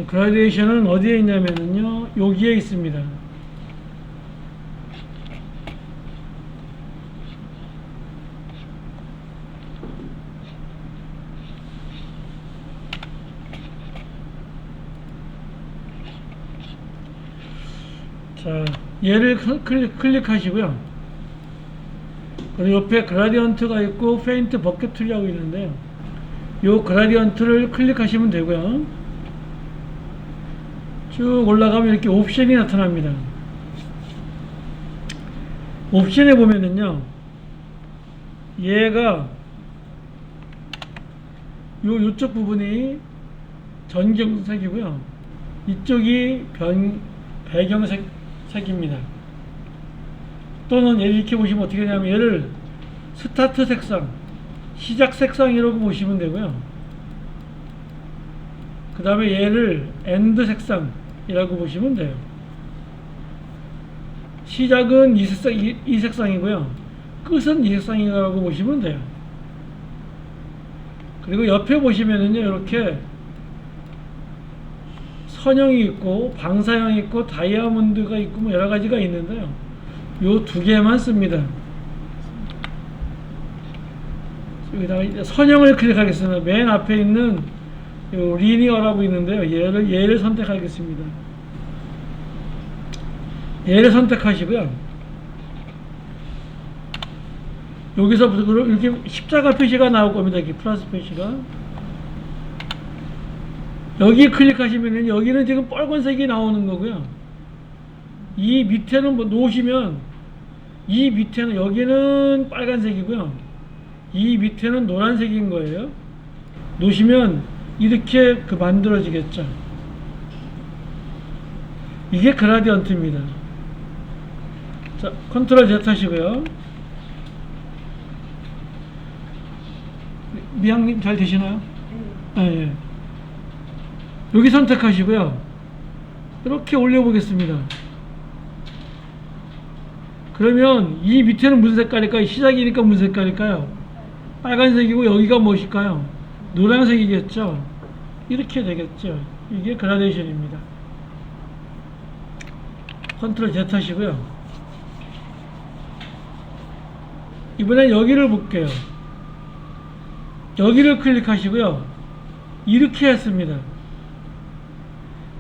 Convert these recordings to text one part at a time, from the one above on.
그라데이션은 어디에 있냐면요, 여기에 있습니다. 자, 얘를 클릭하시고요. 그리고 옆에 그라디언트가 있고 페인트 버켓 툴이라고 있는데요. 요 그라디언트를 클릭하시면 되고요. 쭉 올라가면 이렇게 옵션이 나타납니다. 옵션에 보면은요, 얘가 요쪽 부분이 전경색이고요, 이쪽이 배경색입니다. 또는 얘를 이렇게 보시면 어떻게 되냐면, 얘를 스타트 색상, 시작 색상이라고 보시면 되고요. 그 다음에 얘를 엔드 색상이라고 보시면 돼요. 시작은 이 색상이고요, 끝은 이 색상이라고 보시면 돼요. 그리고 옆에 보시면은요, 이렇게 선형이 있고 방사형이 있고 다이아몬드가 있고 뭐 여러 가지가 있는데요, 요 두 개만 씁니다. 여기다가 이제 선형을 클릭하겠습니다. 맨 앞에 있는 요 리니어라고 있는데요, 얘를 선택하겠습니다. 얘를 선택하시고요, 여기서부터 이렇게 십자가 표시가 나올 겁니다. 이렇게 플러스 표시가. 여기 클릭하시면 여기는 지금 빨간색이 나오는 거고요, 이 밑에는 뭐 놓으시면, 이 밑에는, 여기는 빨간색이고요, 이 밑에는 노란색인 거예요. 놓으시면 이렇게 만들어지겠죠. 이게 그라디언트입니다. 자, 컨트롤 Z 하시고요. 미양님 잘 되시나요? 네. 예. 여기 선택하시고요, 이렇게 올려보겠습니다. 그러면 이 밑에는 무슨 색깔일까요? 시작이니까 무슨 색깔일까요? 빨간색이고, 여기가 무엇일까요? 노란색이겠죠. 이렇게 되겠죠. 이게 그라데이션입니다. 컨트롤 Z 하시고요. 이번엔 여기를 볼게요. 여기를 클릭하시고요, 이렇게 했습니다.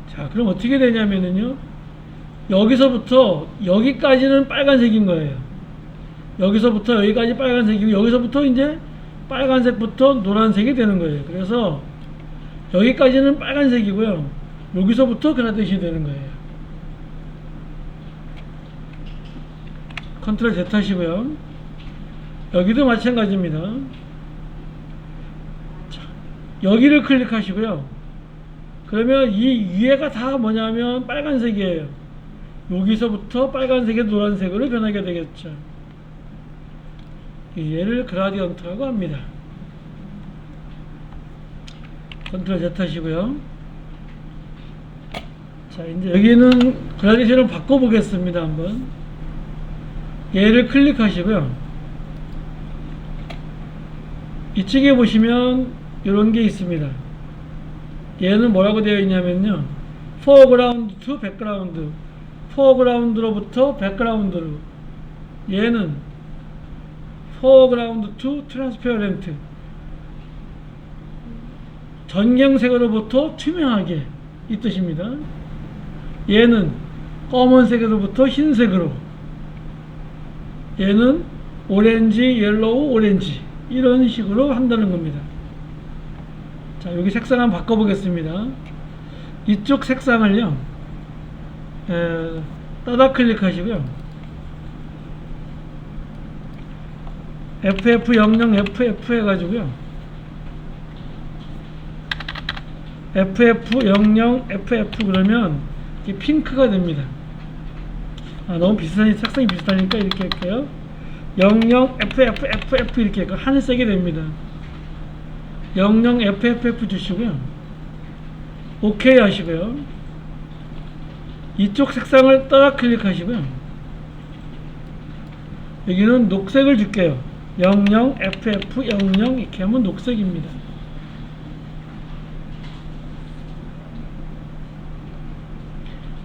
자, 그럼 어떻게 되냐면은요, 여기서부터 여기까지는 빨간색인 거예요. 여기서부터 여기까지 빨간색이고, 여기서부터 이제 빨간색부터 노란색이 되는 거예요. 그래서 여기까지는 빨간색이고요, 여기서부터 그라데이션이 되는 거예요. 컨트롤 Z 하시고요. 여기도 마찬가지입니다. 자, 여기를 클릭하시고요. 그러면 이 위에가 다 뭐냐면 빨간색이에요. 여기서부터 빨간색에서 노란색으로 변하게 되겠죠. 얘를 그라디언트라고 합니다. 컨트롤 Z 하시고요. 자, 이제 여기는 그라데이션을 바꿔보겠습니다. 한번 얘를 클릭하시고요, 이쪽에 보시면 이런 게 있습니다. 얘는 뭐라고 되어 있냐면요, foreground to background, foreground로부터 background로, 얘는 foreground to transparent, 전경색으로부터 투명하게, 이 뜻입니다. 얘는 검은색으로부터 흰색으로, 얘는 오렌지, 옐로우, 오렌지, 이런 식으로 한다는 겁니다. 자, 여기 색상 한번 바꿔보겠습니다. 이쪽 색상을요, 따다 클릭하시고요, FF00 FF 해가지고요, FF00 FF 그러면 이게 핑크가 됩니다. 너무 비슷하니, 색상이 비슷하니까 이렇게 할게요. 00 FF FF 이렇게 할게요. 하늘색이 됩니다. 00 FFF 주시고요, OK 하시고요, 이쪽 색상을 따라 클릭하시고요, 여기는 녹색을 줄게요. 00 FF 00 이렇게 하면 녹색입니다.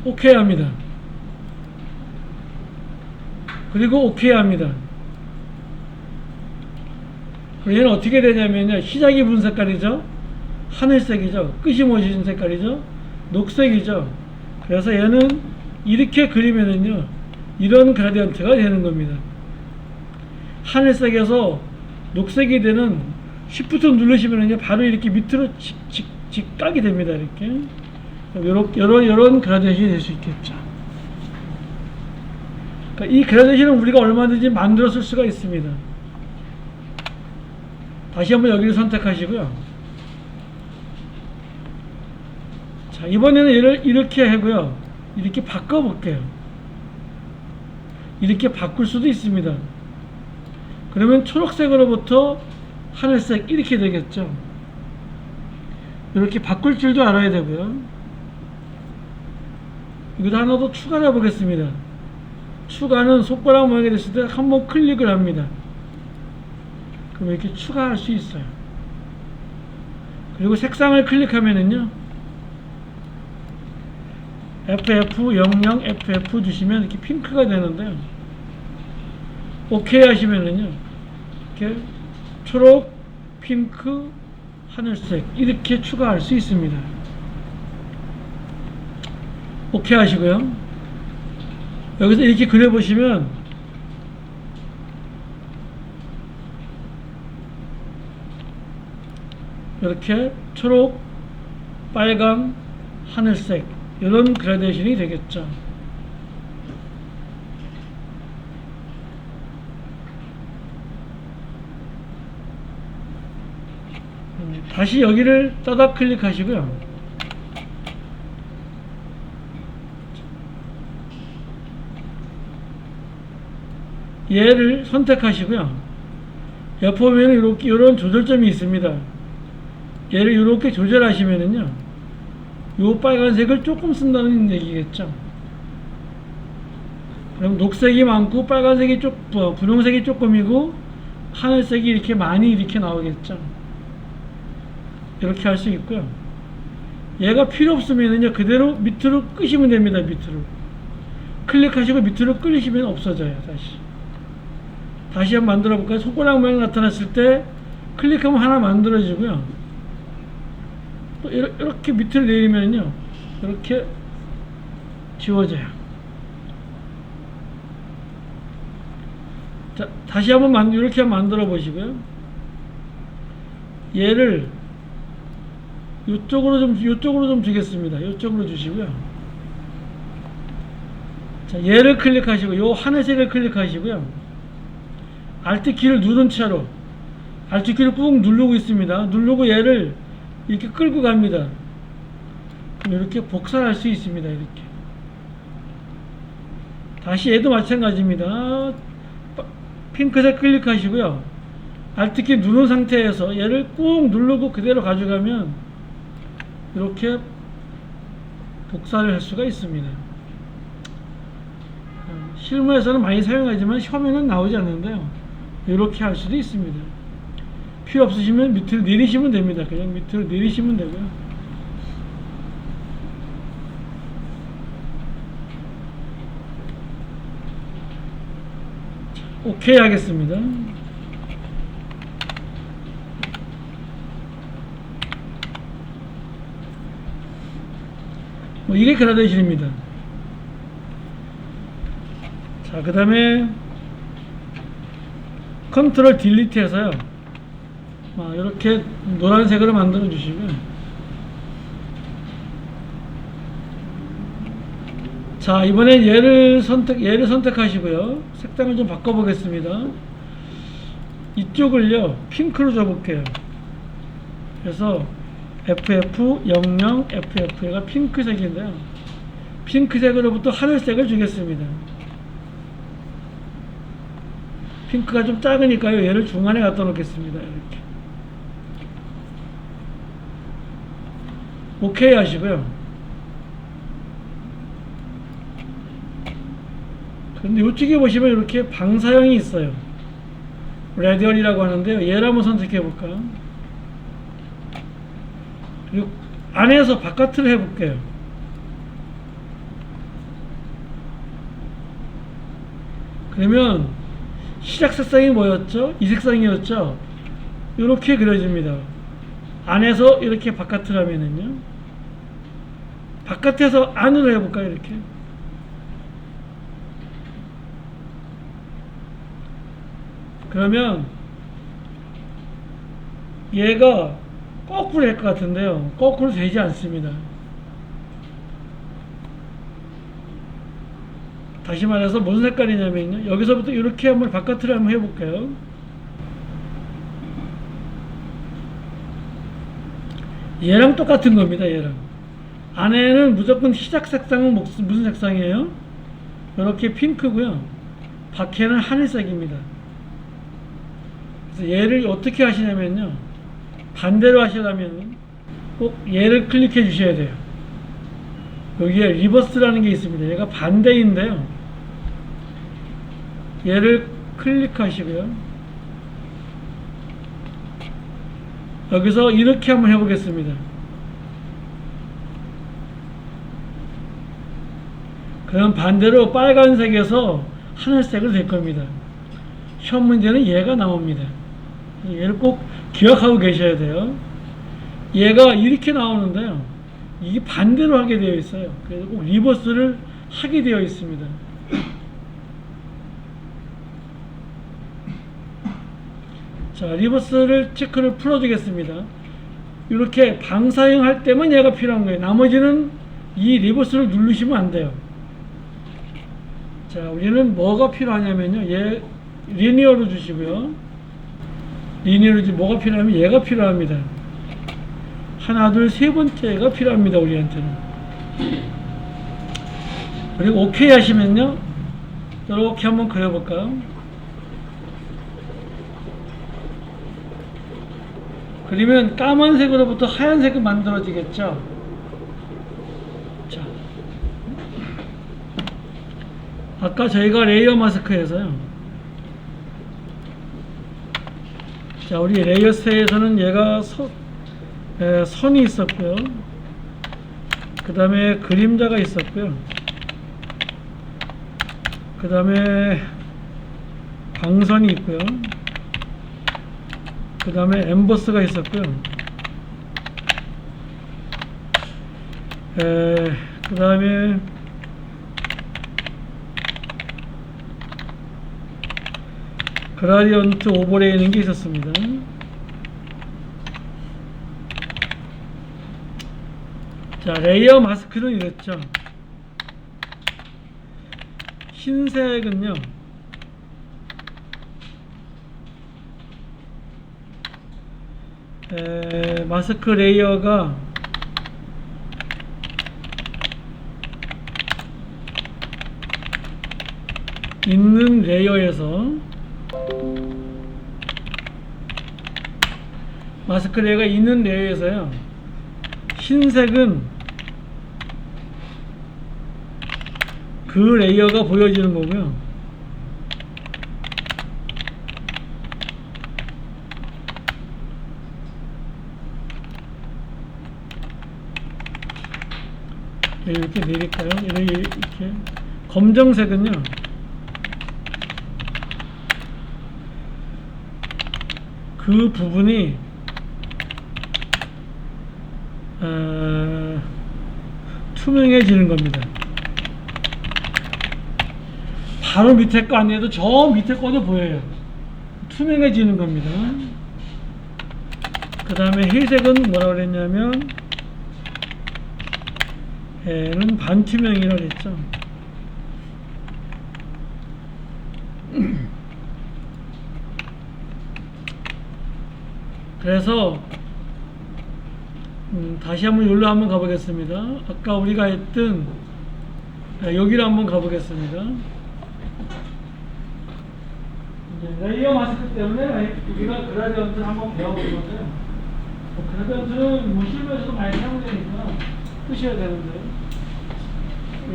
오케이 합니다. 그리고 오케이 합니다. 얘는 어떻게 되냐면요, 시작이 무슨 색깔이죠? 하늘색이죠. 끝이 무슨 색깔이죠? 녹색이죠. 그래서 얘는 이렇게 그리면은요, 이런 그라디언트가 되는 겁니다. 하늘색에서 녹색이 되는 Shift 누르시면은요, 바로 이렇게 밑으로 직각이 됩니다. 이렇게. 요런 그라데이션이 될 수 있겠죠. 그러니까 이 그라데이션은 우리가 얼마든지 만들어 쓸 수가 있습니다. 다시 한번 여기를 선택하시고요. 자, 이번에는 얘를 이렇게 하고요. 이렇게 바꿔볼게요. 이렇게 바꿀 수도 있습니다. 그러면 초록색으로부터 하늘색 이렇게 되겠죠. 이렇게 바꿀 줄도 알아야 되고요. 이것도 하나 더 추가를 해보겠습니다. 추가는 손가락 모양이 됐을 때 한번 클릭을 합니다. 그럼 이렇게 추가할 수 있어요. 그리고 색상을 클릭하면은요, FF00 FF 주시면 이렇게 핑크가 되는데요. 오케이 하시면은요, 이렇게 초록, 핑크, 하늘색 이렇게 추가할 수 있습니다. 오케이 하시고요. 여기서 이렇게 그려보시면 이렇게 초록, 빨강, 하늘색 이런 그라데이션이 되겠죠. 다시 여기를 따닥 클릭하시고요. 얘를 선택하시고요. 옆에 보면 이렇게 이런 조절점이 있습니다. 얘를 이렇게 조절하시면은요, 요 빨간색을 조금 쓴다는 얘기겠죠. 그럼 녹색이 많고 빨간색이 분홍색이 조금이고 하늘색이 이렇게 많이 이렇게 나오겠죠. 이렇게 할 수 있고요. 얘가 필요 없으면은요, 그대로 밑으로 끄시면 됩니다. 밑으로 클릭하시고 밑으로 끌리시면 없어져요. 다시 한번 만들어 볼까요? 손가락 모양 나타났을 때 클릭하면 하나 만들어지고요. 또 이렇게 밑으로 내리면요, 이렇게 지워져요. 자, 다시 한번 이렇게 한번 만들어 보시고요. 얘를 이쪽으로 좀 주겠습니다. 이쪽으로 주시고요. 자, 얘를 클릭하시고 요 하늘색을 클릭하시고요. Alt 키를 누른 채로 Alt 키를 꾹 누르고 있습니다. 누르고 얘를 이렇게 끌고 갑니다. 그럼 이렇게 복사할 수 있습니다. 이렇게. 다시 얘도 마찬가지입니다. 핑크색 클릭하시고요. Alt 키 누른 상태에서 얘를 꾹 누르고 그대로 가져가면 이렇게 복사를 할 수가 있습니다. 실무에서는 많이 사용하지만 시험에는 나오지 않는데요. 이렇게 할 수도 있습니다. 필요 없으시면 밑으로 내리시면 됩니다. 그냥 밑으로 내리시면 되고요. 오케이 하겠습니다. 이게 그라데이션입니다. 자, 그 다음에 컨트롤 딜리트 해서요, 이렇게 노란색으로 만들어 주시고요. 자, 이번엔 얘를 선택하시고요. 색상을 좀 바꿔 보겠습니다. 이쪽을요, 핑크로 줘볼게요. 그래서 FF00 FF가 핑크색인데요, 핑크색으로부터 하늘색을 주겠습니다. 핑크가 좀 작으니까요, 얘를 중간에 갖다 놓겠습니다. 이렇게. 오케이 하시고요. 근데 이쪽에 보시면 이렇게 방사형이 있어요. 레디얼이라고 하는데요, 얘를 한번 선택해 볼까요? 그리고 안에서 바깥으로 해볼게요. 그러면 시작 색상이 뭐였죠? 이 색상이었죠? 이렇게 그려집니다. 안에서 이렇게 바깥으로 하면은요. 바깥에서 안으로 해볼까요? 이렇게. 그러면 얘가 거꾸로 될 것 같은데요. 거꾸로 되지 않습니다. 다시 말해서 무슨 색깔이냐면요. 여기서부터 이렇게 한번 바깥으로 한번 해볼까요? 얘랑 똑같은 겁니다. 얘랑. 안에는 무조건 시작 색상은 무슨 색상이에요? 이렇게 핑크고요. 밖에는 하늘색입니다. 그래서 얘를 어떻게 하시냐면요. 반대로 하시려면 꼭 얘를 클릭해 주셔야 돼요. 여기에 리버스라는 게 있습니다. 얘가 반대인데요. 얘를 클릭하시고요. 여기서 이렇게 한번 해보겠습니다. 그럼 반대로 빨간색에서 하늘색으로 될 겁니다. 시험 문제는 얘가 나옵니다. 얘를 꼭 기억하고 계셔야 돼요. 얘가 이렇게 나오는데요. 이게 반대로 하게 되어 있어요. 그래서 꼭 리버스를 하게 되어 있습니다. 자, 리버스를 체크를 풀어주겠습니다. 이렇게 방사형할 때만 얘가 필요한 거예요. 나머지는 이 리버스를 누르시면 안 돼요. 자, 우리는 뭐가 필요하냐면요. 얘 리니어로 주시고요. 리니어로 주시면 뭐가 필요하면 얘가 필요합니다. 하나, 둘, 세 번째가 필요합니다. 우리한테는. 그리고 오케이 하시면요. 이렇게 한번 그려볼까요? 그러면 까만색으로부터 하얀색이 만들어지겠죠. 자, 아까 저희가 레이어 마스크에서요. 자, 우리 레이어스에서는 얘가 선이 있었고요. 그 다음에 그림자가 있었고요. 그 다음에 광선이 있고요. 그 다음에 엠버스가 있었고요. 그 다음에 그라디언트 오버레이는 게 있었습니다. 자, 레이어 마스크는 이랬죠. 흰색은요. 마스크 레이어가 있는 레이어에서 마스크 레이어가 있는 레이어에서요. 흰색은 그 레이어가 보여지는 거고요. 이렇게 내릴까요? 이렇게. 검정색은요. 그 부분이 투명해지는 겁니다. 바로 밑에 거 아니어도 저 밑에 거도 보여요. 투명해지는 겁니다. 그 다음에 회색은 뭐라고 그랬냐면 얘는 반투명이라고 했죠. 그래서 다시 한번 여기로 한번 가보겠습니다. 아까 우리가 했던 여기로 한번 가보겠습니다. 이제 레이어 마스크 때문에 우리가 그라디언트를 한번 배워볼 건데요. 그라디언트는 뭐 실무에서도 많이 사용되니까 쓰셔야 되는데,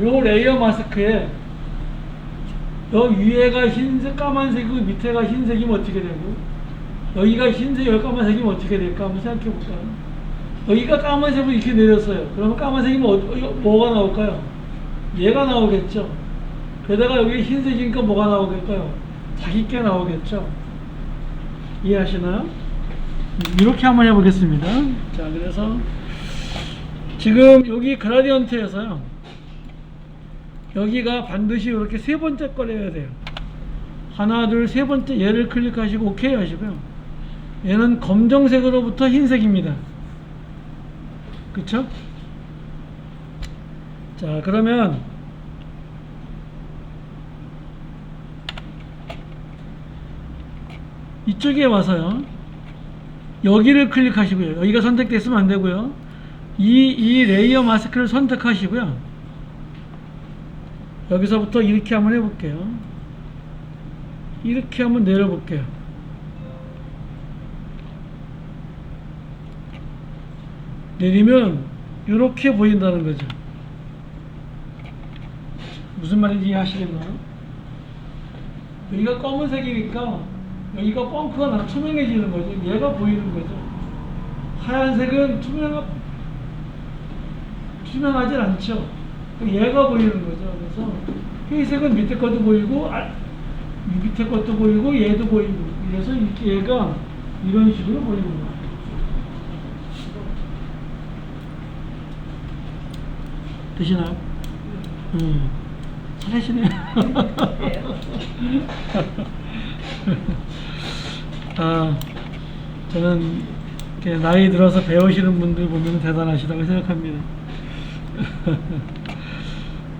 요 레이어 마스크에 요 위에가 흰색, 까만색이고 밑에가 흰색이면 어떻게 되고, 여기가 흰색, 여기 까만색이면 어떻게 될까 한번 생각해 볼까요? 여기가 까만색으로 이렇게 내렸어요. 그러면 까만색이면 뭐가 나올까요? 얘가 나오겠죠. 게다가 여기 흰색이니까 뭐가 나오겠어요? 자기께 나오겠죠. 이해하시나요? 이렇게 한번 해보겠습니다. 자, 그래서 지금 여기 그라디언트에서요, 여기가 반드시 이렇게 세 번째 걸 해야 돼요. 하나, 둘, 세 번째 얘를 클릭하시고 OK 하시고요. 얘는 검정색으로부터 흰색입니다. 그쵸? 자, 그러면 이쪽에 와서요, 여기를 클릭하시고요. 여기가 선택됐으면 안 되고요. 이 레이어 마스크를 선택하시고요. 여기서부터 이렇게 한번 해볼게요. 이렇게 한번 내려볼게요. 내리면 이렇게 보인다는 거죠. 무슨 말인지 이해하시겠나요? 여기가 검은색이니까 여기가 벙크가 투명해지는 거죠. 얘가 보이는 거죠. 하얀색은 투명하진 않죠. 얘가 보이는 거죠. 그래서 회색은 밑에 것도 보이고 밑에 것도 보이고 얘도 보이고, 그래서 얘가 이런 식으로 보이는 거예요. 되시나요? 잘하시네요. 저는 나이 들어서 배우시는 분들 보면 대단하시다고 생각합니다.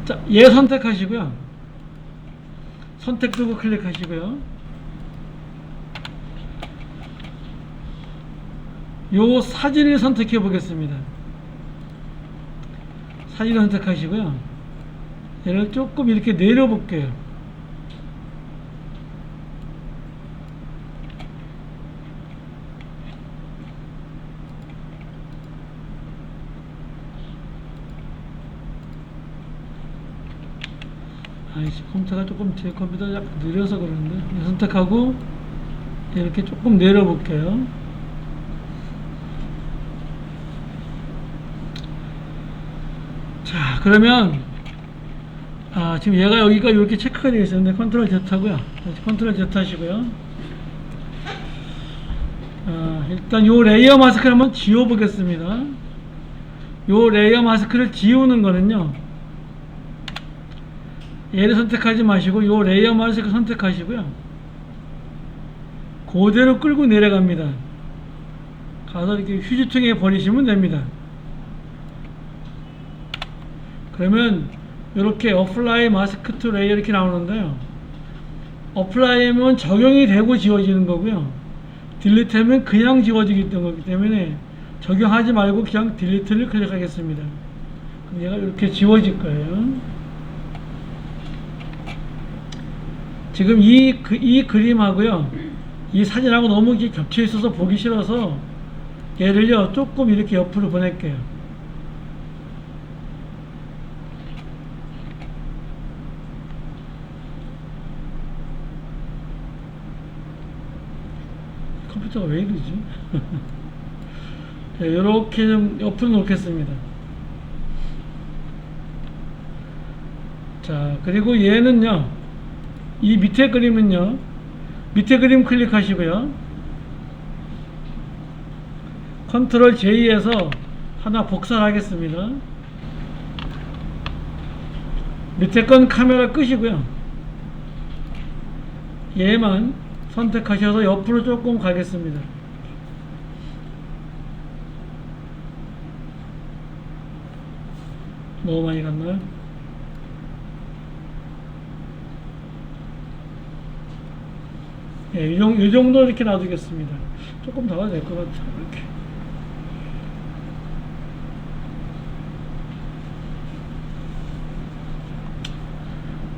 자, 얘 선택하시고요. 선택 두고 클릭하시고요. 요 사진을 선택해 보겠습니다. 사진 선택하시고요. 얘를 조금 이렇게 내려 볼게요. 아이씨, 컴퓨터가 조금, 제 컴퓨터가 약간 느려서 그러는데, 선택하고 이렇게 조금 내려 볼게요. 자, 그러면 지금 얘가 여기가 이렇게 체크가 되어 있었는데 컨트롤 Z 하고요. 컨트롤 Z 하시고요. 일단 요 레이어 마스크를 한번 지워 보겠습니다. 요 레이어 마스크를 지우는 거는요, 얘를 선택하지 마시고 요 레이어 마스크 선택하시고요. 그대로 끌고 내려갑니다. 가서 이렇게 휴지통에 버리시면 됩니다. 그러면 이렇게 어플라이 마스크 투 레이어 이렇게 나오는데요, 어플라이 하면 적용이 되고 지워지는 거고요, 딜리트 하면 그냥 지워지기 때문에 적용하지 말고 그냥 딜리트를 클릭하겠습니다. 그럼 얘가 이렇게 지워질 거예요. 지금 이 그림하고요, 이 사진하고 너무 겹쳐 있어서 보기 싫어서 얘를요 조금 이렇게 옆으로 보낼게요. 컴퓨터가 왜 이러지? 이렇게 좀 옆으로 놓겠습니다. 자, 그리고 얘는요, 이 밑에 그림은요, 밑에 그림 클릭하시고요, 컨트롤 J에서 하나 복사하겠습니다. 밑에 건 카메라 끄시고요, 얘만 선택하셔서 옆으로 조금 가겠습니다. 너무 많이 갔나요? 이 정도 이렇게 놔두겠습니다. 조금 더 가도 될 것 같아요. 이렇게.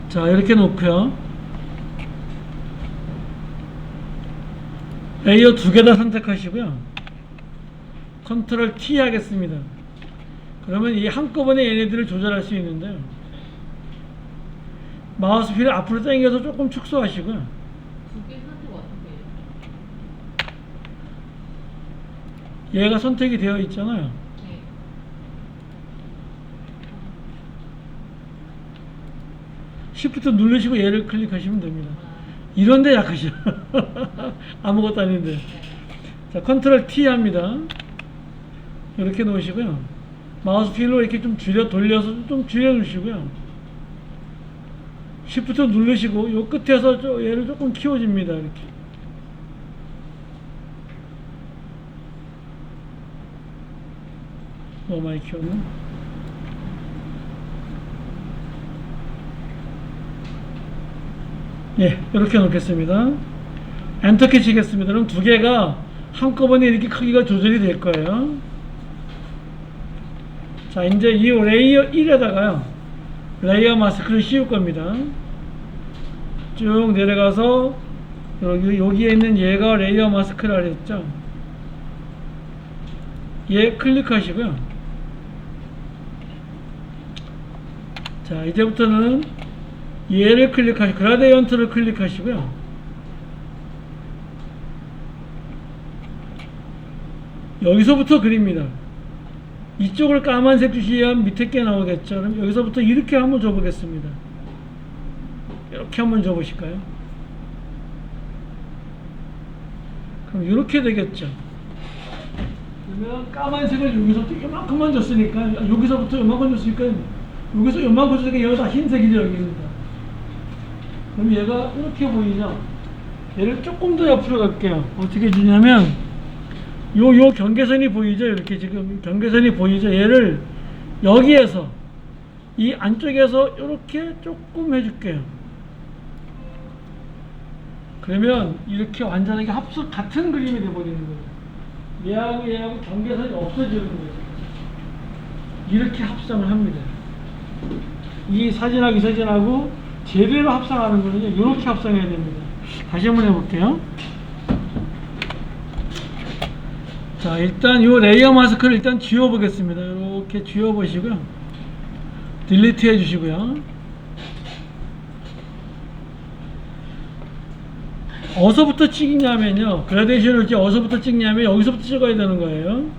자, 이렇게 놓고요. 레이어 두 개 다 선택하시고요. 컨트롤 T 하겠습니다. 그러면 이 한꺼번에 얘네들을 조절할 수 있는데요, 마우스 휠을 앞으로 당겨서 조금 축소하시고요. 얘가 선택이 되어 있잖아요. Shift 누르시고 얘를 클릭하시면 됩니다. 이런데 약하죠. 아무것도 아닌데. 자, 컨트롤 T 합니다. 이렇게 놓으시고요. 마우스 휠로 이렇게 좀 돌려서 좀 줄여 주시고요. Shift 누르시고 요 끝에서 얘를 조금 키워줍니다. 이렇게. 너무 많이 키웠나? 예, 이렇게 놓겠습니다. 엔터키 치겠습니다. 그럼 두 개가 한꺼번에 이렇게 크기가 조절이 될 거예요. 자, 이제 이 레이어 1에다가요, 레이어 마스크를 씌울 겁니다. 쭉 내려가서, 여기에 있는 얘가 레이어 마스크라 그랬죠? 얘 클릭하시고요. 자, 이제부터는 얘를 클릭하시고, 그라디언트를 클릭하시고요. 여기서부터 그립니다. 이쪽을 까만색 주시면 밑에 게 나오겠죠. 그럼 여기서부터 이렇게 한번 줘보겠습니다. 이렇게 한번 줘보실까요? 그럼 이렇게 되겠죠. 그러면 까만색을 여기서부터 이만큼만 줬으니까, 여기서부터 이만큼 줬으니까, 여기서 이만큼 줬으니까 여기가 다 흰색이죠, 여기니까. 그럼 얘가 이렇게 보이죠? 얘를 조금 더 옆으로 갈게요. 어떻게 주냐면, 요 경계선이 보이죠? 이렇게 지금 경계선이 보이죠? 얘를 여기에서, 이 안쪽에서 이렇게 조금 해줄게요. 그러면 이렇게 완전하게 같은 그림이 돼버리는 거예요. 얘하고 경계선이 없어지는 거죠. 이렇게 합성을 합니다. 이 사진하고 이 사진하고 제대로 합성하는 거는요, 이렇게 합성해야 됩니다. 다시 한번 해볼게요. 자, 일단 이 레이어 마스크를 일단 지워보겠습니다. 이렇게 지워보시고요. 딜리트 해주시고요. 어디서부터 찍냐면요, 그라데이션을 이제 어디서부터 찍냐면 여기서부터 찍어야 되는 거예요.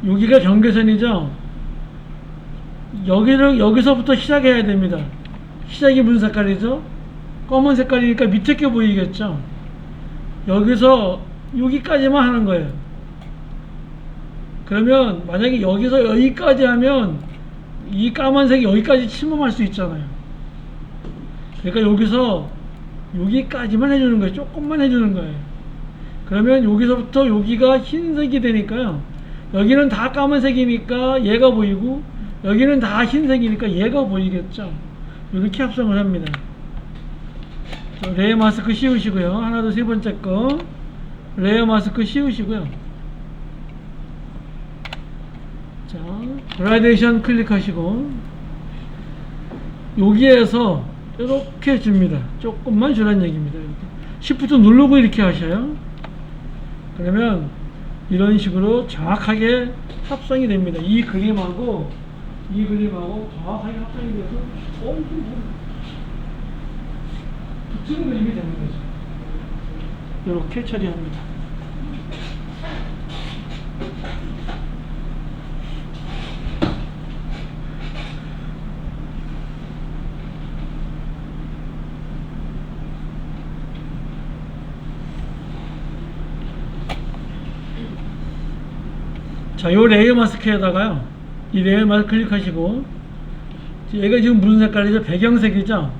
여기가 경계선이죠. 여기서부터 시작해야 됩니다. 시작이 무슨 색깔이죠? 검은 색깔이니까 밑에 게 보이겠죠. 여기서 여기까지만 하는 거예요. 그러면 만약에 여기서 여기까지 하면 이 까만색이 여기까지 침범할 수 있잖아요. 그러니까 여기서 여기까지만 해주는 거예요. 조금만 해주는 거예요. 그러면 여기서부터 여기가 흰색이 되니까요, 여기는 다 까만색이니까 얘가 보이고, 여기는 다 흰색이니까 얘가 보이겠죠. 이렇게 합성을 합니다. 레이어 마스크 씌우시고요. 하나, 둘, 세 번째 거 레이어 마스크 씌우시고요. 자, 그라데이션 클릭하시고 여기에서 이렇게 줍니다. 조금만 주라는 얘기입니다. 이렇게. Shift 누르고 이렇게 하셔요. 그러면 이런 식으로 정확하게 합성이 됩니다. 이 그림하고 정확하게 합성이 돼서 붙이는 그림이 되는 거죠. 이렇게 처리합니다. 자, 요 레이어 마스크에다가요, 이 레이어 마스크 클릭하시고, 얘가 지금 무슨 색깔이죠? 배경색이죠?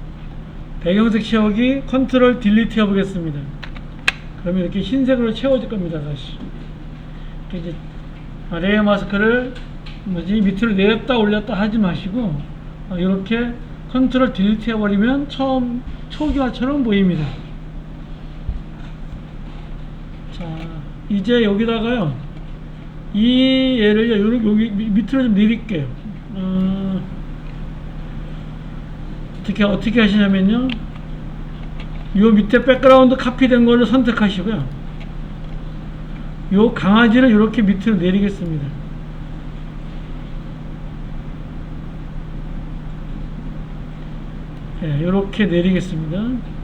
배경색 채우기 컨트롤 딜리트 해보겠습니다. 그러면 이렇게 흰색으로 채워질 겁니다. 다시 이제 레이어 마스크를 밑으로 내렸다 올렸다 하지 마시고, 이렇게 컨트롤 딜리트 해버리면 초기화처럼 보입니다. 자, 이제 여기다가요, 이 얘를 여기 밑으로 좀 내릴게요. 어떻게 하시냐면요, 요 밑에 백그라운드 카피된 거를 선택하시고요, 요 강아지를 이렇게 밑으로 내리겠습니다. 네, 이렇게 내리겠습니다.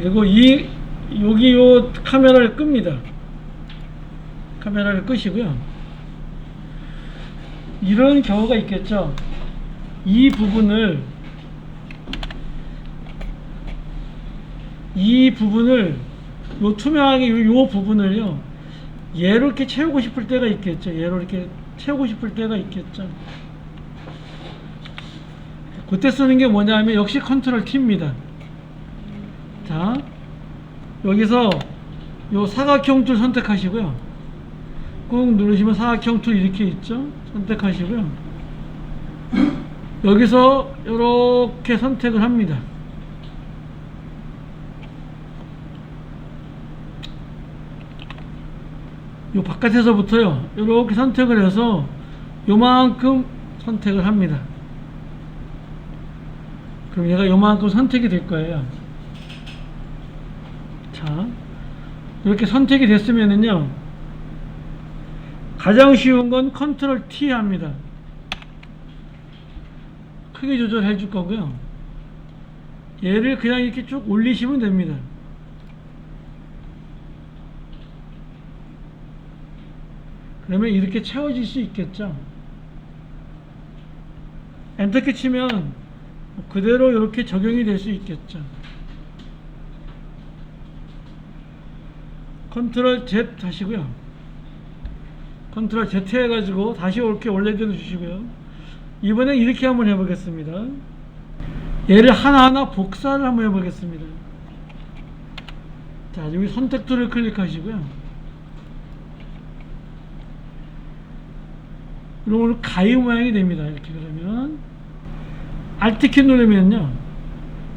그리고 여기 요 카메라를 끕니다. 카메라를 끄시고요. 이런 경우가 있겠죠. 이 부분을 요 투명하게 요 부분을요, 얘로 이렇게 채우고 싶을 때가 있겠죠. 얘로 이렇게 채우고 싶을 때가 있겠죠. 그때 쓰는 게 뭐냐면 역시 컨트롤 T입니다. 자, 여기서 요 사각형 툴 선택하시고요. 꾹 누르시면 사각형 툴 이렇게 있죠. 선택하시고요. 여기서 이렇게 선택을 합니다. 요 바깥에서부터요, 이렇게 선택을 해서 요만큼 선택을 합니다. 그럼 얘가 요만큼 선택이 될 거예요. 자, 이렇게 선택이 됐으면은요, 가장 쉬운 건 컨트롤 T 합니다. 크기 조절해 줄 거고요. 얘를 그냥 이렇게 쭉 올리시면 됩니다. 그러면 이렇게 채워질 수 있겠죠. 엔터키 치면 그대로 이렇게 적용이 될 수 있겠죠. 컨트롤 Z 하시고요. 컨트롤 Z 해가지고 다시 이렇게 올려드려 주시고요. 이번엔 이렇게 한번 해보겠습니다. 얘를 하나하나 복사를 한번 해보겠습니다. 자, 여기 선택 툴을 클릭하시고요. 그러면 가위 모양이 됩니다. 이렇게. 그러면 Alt키 누르면요,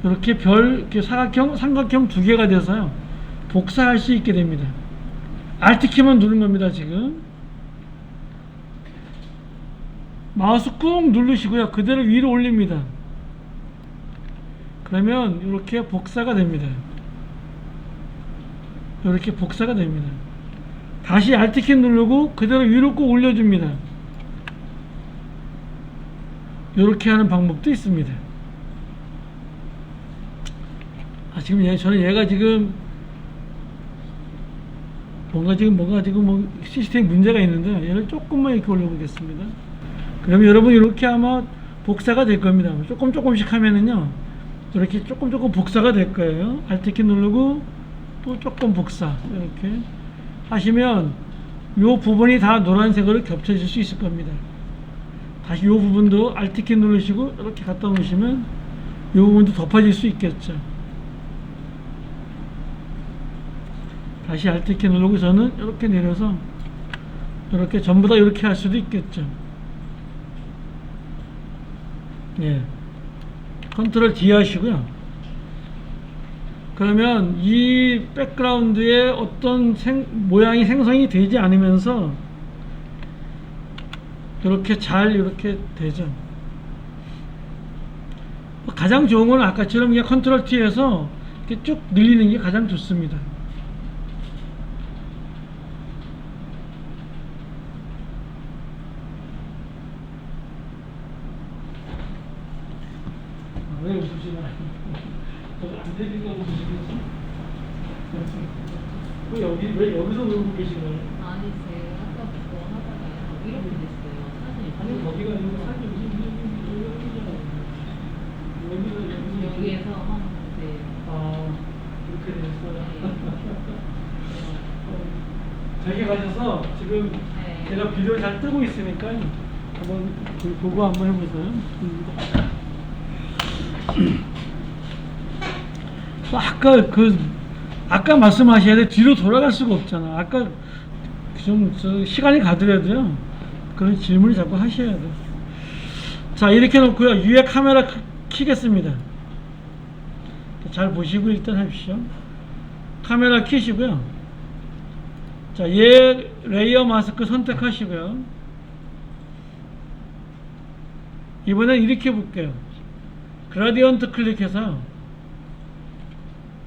이렇게 이렇게 삼각형 두 개가 돼서요, 복사할 수 있게 됩니다. Alt키만 누른 겁니다. 지금 마우스 꾹 누르시고요, 그대로 위로 올립니다. 그러면 이렇게 복사가 됩니다. 이렇게 복사가 됩니다. 다시 Alt키 누르고 그대로 위로 꾹 올려줍니다. 이렇게 하는 방법도 있습니다. 지금 저는 얘가 지금 뭔가 지금 시스템 문제가 있는데, 얘를 조금만 이렇게 올려보겠습니다. 그러면 여러분 이렇게 아마 복사가 될 겁니다. 조금씩 하면은요, 이렇게 조금 복사가 될 거예요. Alt키 누르고 또 조금 복사, 이렇게 하시면 이 부분이 다 노란색으로 겹쳐질 수 있을 겁니다. 다시 이 부분도 Alt키 누르시고 이렇게 갖다 놓으시면 이 부분도 덮어질 수 있겠죠. 다시 Alt키 누르고 저는 이렇게 내려서 이렇게 전부 다 이렇게 할 수도 있겠죠. 예. 컨트롤 D 하시고요. 그러면 이 백그라운드에 어떤 모양이 생성이 되지 않으면서 이렇게 잘 이렇게 되죠. 가장 좋은 건 아까처럼 그냥 컨트롤 T에서 이렇게 쭉 늘리는 게 가장 좋습니다. 왜 웃으시나요? 안 되니까 웃으시겠어? 왜 여기서 놀고 계시나요? 아니, 제가 아까부터 하다가 이렇게 됐어요. 사진이. 아니, 거기가 아니고 사진이 여기에서 한, 네. 그렇게 됐어요. 네. 저기 가셔서 지금 네. 제가 비디오 잘 뜨고 있으니까 한번 보고 한번 해보세요. 아까 말씀하셔야 돼. 뒤로 돌아갈 수가 없잖아. 아까 좀 시간이 가더라도요, 그런 질문을 자꾸 하셔야 돼. 자, 이렇게 놓고요, 위에 카메라 켜겠습니다. 잘 보시고 일단 하십시오. 카메라 켜시고요. 자, 얘 레이어 마스크 선택하시고요. 이번엔 이렇게 볼게요. 그라디언트 클릭해서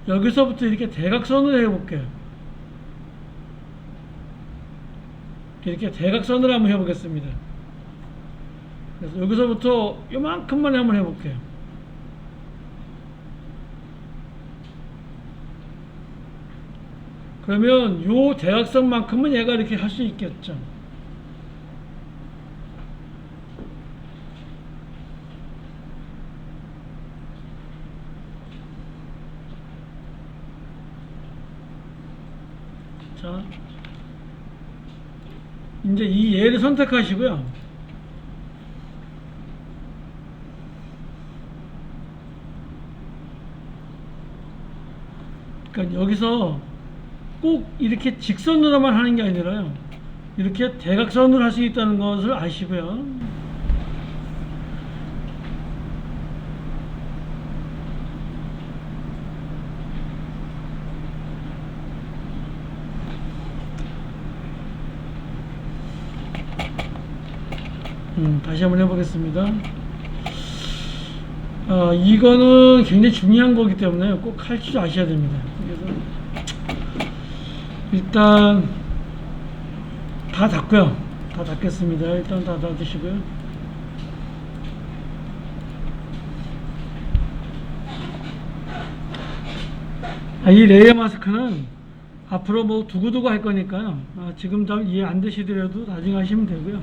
여기서부터 이렇게 대각선으로 해볼게요. 이렇게 대각선으로 한번 해보겠습니다. 그래서 여기서부터 요만큼만 한번 해볼게요. 그러면 요 대각선만큼은 얘가 이렇게 할 수 있겠죠. 자, 이제 이 얘를 선택하시고요. 그러니까 여기서 꼭 이렇게 직선으로만 하는 게 아니라요. 이렇게 대각선으로 할 수 있다는 것을 아시고요. 다시 한번 해보겠습니다. 이거는 굉장히 중요한 거기 때문에 꼭 할 줄 아셔야 됩니다. 그래서 일단 다 닫고요. 다 닫겠습니다. 일단 다 닫으시고요. 이 레이어 마스크는 앞으로 뭐 두고두고 할 거니까요. 지금 다 이해 안 되시더라도 나중에 하시면 되고요.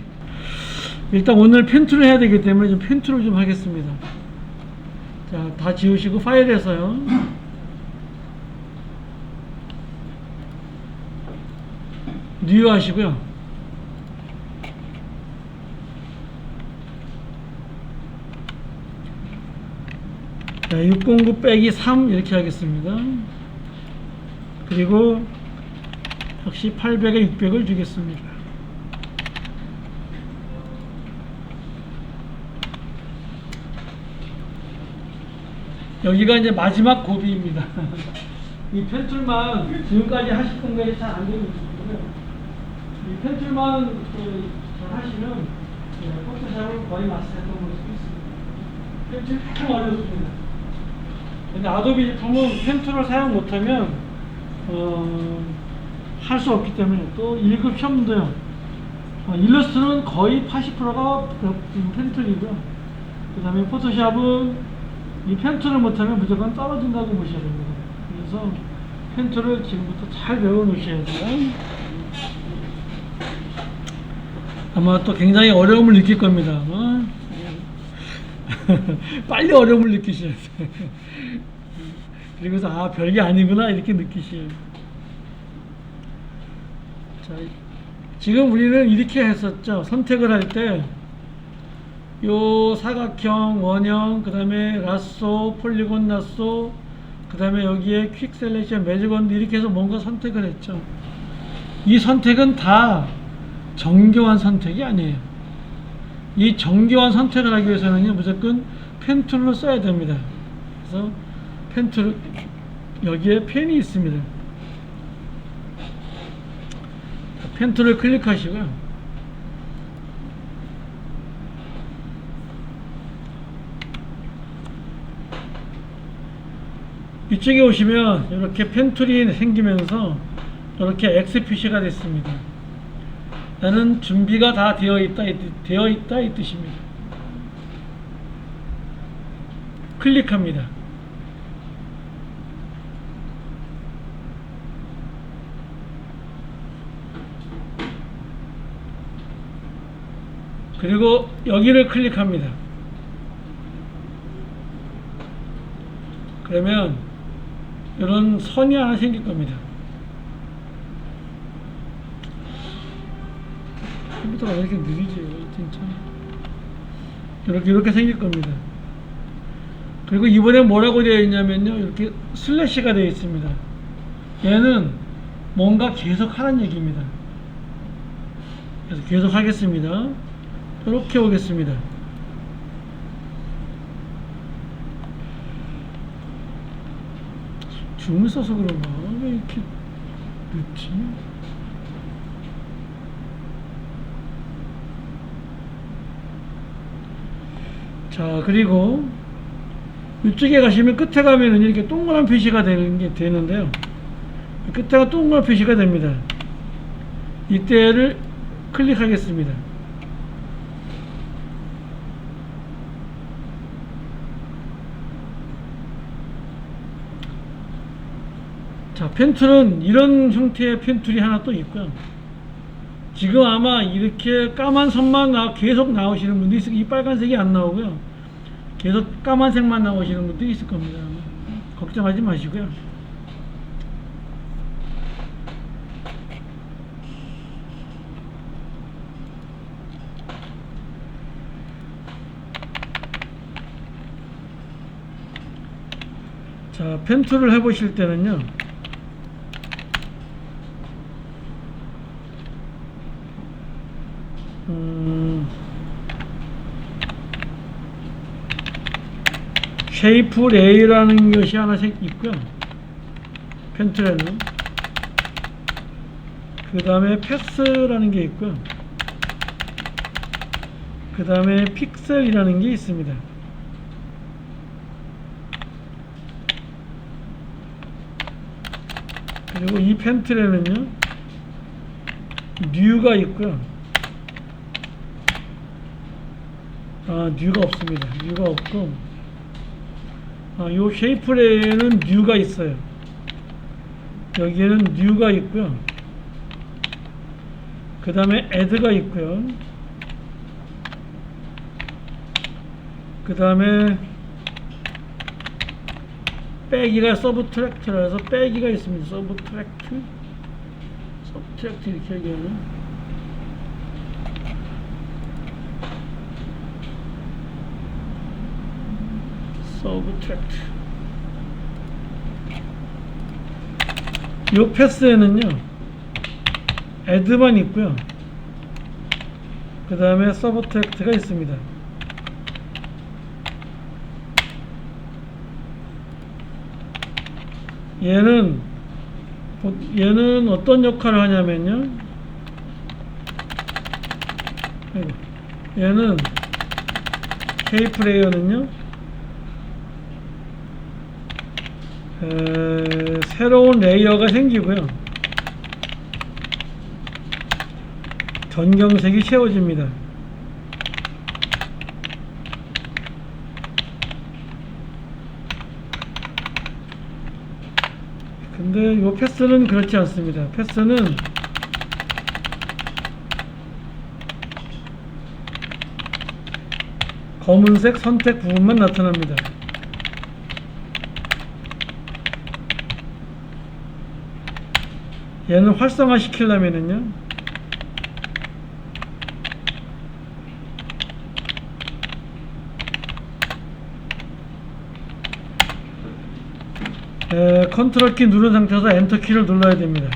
일단 오늘 펜툴을 해야 되기 때문에 좀 펜툴을 좀 하겠습니다. 자, 다 지우시고 파일에서요. 뉴 하시고요. 자, 609 빼기 3 이렇게 하겠습니다. 그리고 역시 800에 600을 주겠습니다. 여기가 이제 마지막 고비입니다. 이 펜툴만 지금까지 하셨던 거에 잘 안 되고 있거든요. 이 펜툴만 잘 하시면 포토샵을 거의 마스터했던 걸 수 있습니다. 펜툴 참 어렵습니다. 근데 아도비 제품은 펜툴을 사용 못하면 할 수 없기 때문에 또 1급 시험도요. 일러스트는 거의 80%가 펜툴이고요. 그 다음에 포토샵은 이 펜툴을 못하면 무조건 떨어진다고 보셔야 됩니다. 그래서 펜툴을 지금부터 잘 배워 놓으셔야 돼요. 아마 또 굉장히 어려움을 느낄 겁니다. 빨리 어려움을 느끼셔야 돼요. 그리고서 별게 아니구나 이렇게 느끼셔야 돼요. 자, 지금 우리는 이렇게 했었죠. 선택을 할 때 요 사각형, 원형, 그 다음에 라쏘, 폴리곤 라쏘, 그 다음에 여기에 퀵 셀렉션, 매직원드 이렇게 해서 뭔가 선택을 했죠. 이 선택은 다 정교한 선택이 아니에요. 이 정교한 선택을 하기 위해서는요, 무조건 펜툴로 써야 됩니다. 그래서 펜툴, 여기에 펜이 있습니다. 펜툴을 클릭하시고요. 이쪽에 오시면 이렇게 펜툴이 생기면서 이렇게 X 표시가 됐습니다. 나는 준비가 다 되어 있다 이 뜻입니다. 클릭합니다. 그리고 여기를 클릭합니다. 그러면 이런 선이 하나 생길 겁니다. 컴퓨터가 왜 이렇게 느리지? 진짜. 이렇게 생길 겁니다. 그리고 이번에 뭐라고 되어 있냐면요, 이렇게 슬래시가 되어 있습니다. 얘는 뭔가 계속 하라는 얘기입니다. 그래서 계속 하겠습니다. 이렇게 오겠습니다. 줌을 써서 그런가? 왜 이렇게 늦지? 자, 그리고 이쪽에 가시면 끝에 가면은 이렇게 동그란 표시가 되는데요. 끝에가 동그란 표시가 됩니다. 이때를 클릭하겠습니다. 자, 자, 펜툴은 이런 형태의 펜툴이 하나 또 있고요. 지금 아마 이렇게 까만 선만 계속 나오시는 분도 있을, 이 빨간색이 안 나오고요. 계속 까만색만 나오시는 분도 있을 겁니다. 걱정하지 마시고요. 자, 펜툴을 해보실 때는요. 쉐이프 레이라는 것이 하나씩 있고요. 펜툴에는 그 다음에 패스라는 게 있고요. 그 다음에 픽셀이라는 게 있습니다. 그리고 이 펜툴에는요 뉴가 있고요. 뉴가 없습니다. 뉴가 없고 요 쉐이프레이에는 뉴가 있어요. 여기에는 뉴가 있고요. 그 다음에 애드가 있고요. 그 다음에 빼기가 서브트랙트라서 빼기가 있습니다. 서브트랙트 이렇게 얘기하면 서브트랙트. 요 패스에는요 애드만 있고요. 그 다음에 서브트랙트가 있습니다. 얘는 어떤 역할을 하냐면요. 얘는 쉐이프 레이어는요 새로운 레이어가 생기고요. 전경색이 채워집니다. 근데 이 패스는 그렇지 않습니다. 패스는 검은색 선택 부분만 나타납니다. 얘는 활성화 시키려면은요 컨트롤 키 누른 상태에서 엔터 키를 눌러야 됩니다.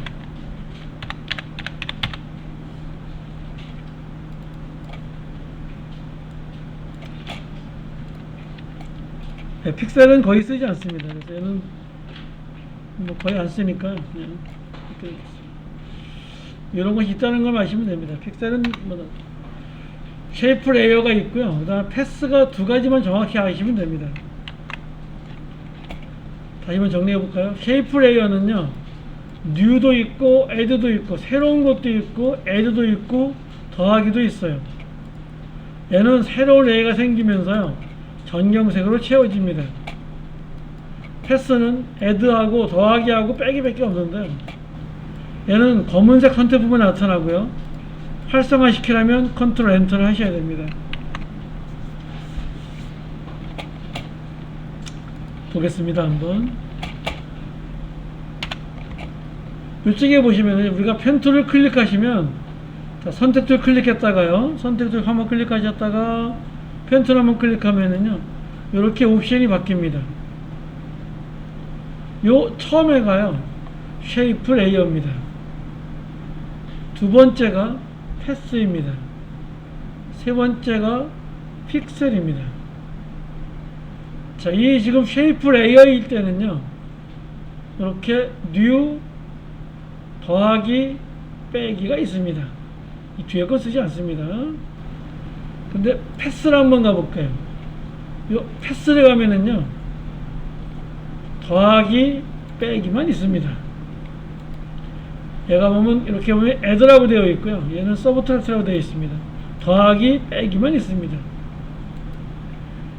픽셀은 거의 쓰지 않습니다. 그래서 얘는 뭐 거의 안 쓰니까 그냥 이렇게 이런 것이 있다는 걸 아시면 됩니다. 픽셀은 뭐 쉐이프 레이어가 있고요. 그 다음에 패스가 두 가지만 정확히 아시면 됩니다. 다시 한번 정리해 볼까요? 쉐이프 레이어는요 뉴도 있고 애드도 있고 새로운 것도 있고 애드도 있고 더하기도 있어요. 얘는 새로운 레이어가 생기면서요 전경색으로 채워집니다. 패스는 애드하고 더하기하고 빼기밖에 없는데 얘는 검은색 선택 부분에 나타나고요. 활성화 시키려면 컨트롤 엔터를 하셔야 됩니다. 보겠습니다. 한번 이쪽에 보시면 우리가 펜툴을 클릭하시면 자, 선택툴 클릭했다가요 선택툴 한번 클릭하셨다가 펜툴 한번 클릭하면은요 이렇게 옵션이 바뀝니다. 요 처음에가요 쉐이프 레이어입니다. 두 번째가 패스입니다. 세 번째가 픽셀입니다. 자, 이 지금 쉐이프 레이어일 때는요 이렇게 뉴 더하기 빼기가 있습니다. 이 뒤에 거 쓰지 않습니다. 근데 패스를 한번 가볼까요? 요 패스를 가면은요 더하기 빼기만 있습니다. 얘가 보면 이렇게 보면 애드라고 되어 있고요. 얘는 서브트랙트라고 되어 있습니다. 더하기 빼기만 있습니다.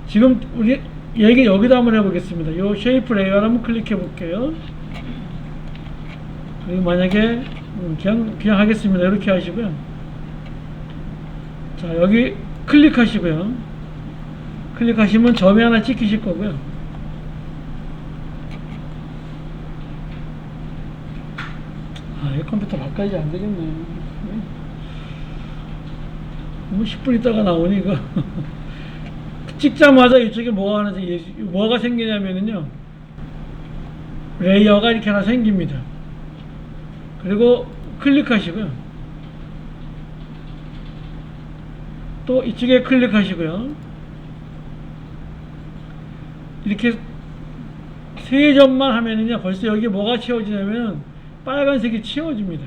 지금 우리 얘기 여기다 한번 해보겠습니다. 요 쉐이프 레이어를 한번 클릭해 볼게요. 그리고 만약에 그냥 하겠습니다. 이렇게 하시고요. 자, 여기 클릭하시고요. 클릭하시면 점이 하나 찍히실 거고요. 이 컴퓨터 바꿔야지 안 되겠네. 뭐 10분 있다가 나오니 이거 찍자마자 이쪽에 뭐가 생기냐면요, 레이어가 이렇게 하나 생깁니다. 그리고 클릭하시고요. 또 이쪽에 클릭하시고요. 이렇게 세 점만 하면은요, 벌써 여기 뭐가 채워지냐면 빨간색이 채워집니다.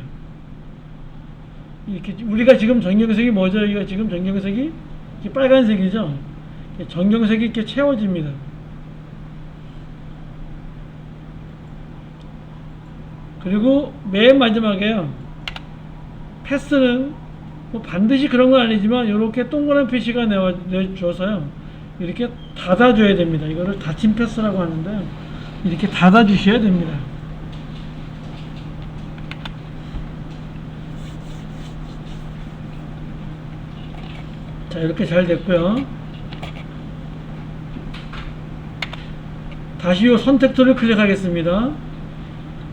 이렇게 우리가 지금 전경색이 뭐죠? 이거 지금 전경색이 빨간색이죠. 전경색이 이렇게 채워집니다. 그리고 맨 마지막에요, 패스는 뭐 반드시 그런 건 아니지만 이렇게 동그란 표시가 내주어서요, 이렇게 닫아줘야 됩니다. 이거를 닫힌 패스라고 하는데 이렇게 닫아주셔야 됩니다. 자, 이렇게 잘 됐고요. 다시 이 선택 툴을 클릭하겠습니다.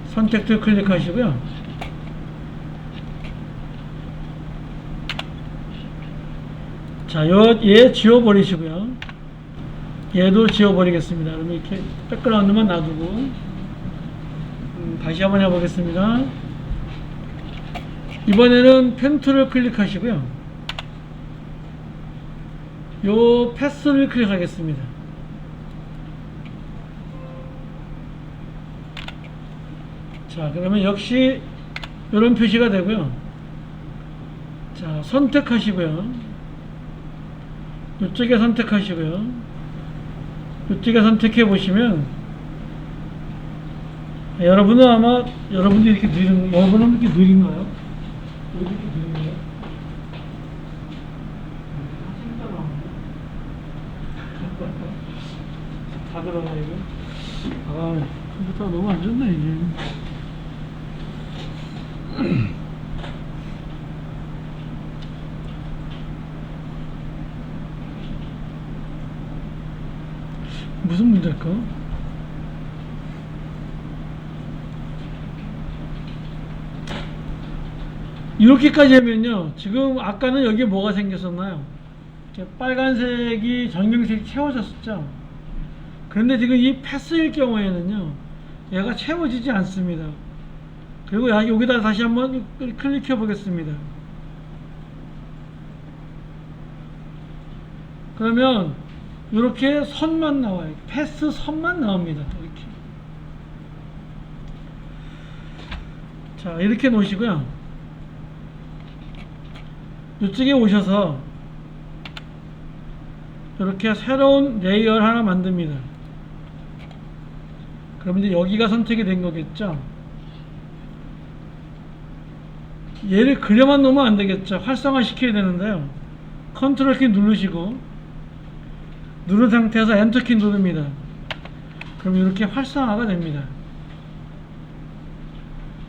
선택 툴 클릭하시고요. 자, 얘 지워버리시고요. 얘도 지워버리겠습니다. 그러면 이렇게 백그라운드만 놔두고, 다시 한번 해보겠습니다. 이번에는 펜 툴을 클릭하시고요. 요 패스를 클릭하겠습니다. 자, 그러면 역시 이런 표시가 되고요. 자, 선택하시고요. 이쪽에 선택하시고요. 이쪽에 선택해 보시면, 여러분은 아마 여러분도 이렇게 느린가요? 이렇게 느린가요? 다 들어가 이거. 컴퓨터가 너무 안 좋네 이게. 무슨 문제일까? 이렇게까지 하면요, 지금 아까는 여기에 뭐가 생겼었나요? 빨간색이 전경색이 채워졌었죠. 그런데 지금 이 패스일 경우에는요, 얘가 채워지지 않습니다. 그리고 여기다 다시 한번 클릭해 보겠습니다. 그러면 이렇게 선만 나와요. 패스 선만 나옵니다. 이렇게. 자, 이렇게 놓으시고요. 이쪽에 오셔서 이렇게 새로운 레이어를 하나 만듭니다. 그럼 이제 여기가 선택이 된 거겠죠. 얘를 그려만 놓으면 안 되겠죠. 활성화 시켜야 되는데요. 컨트롤 키 누르시고, 누른 상태에서 엔터 키 누릅니다. 그럼 이렇게 활성화가 됩니다.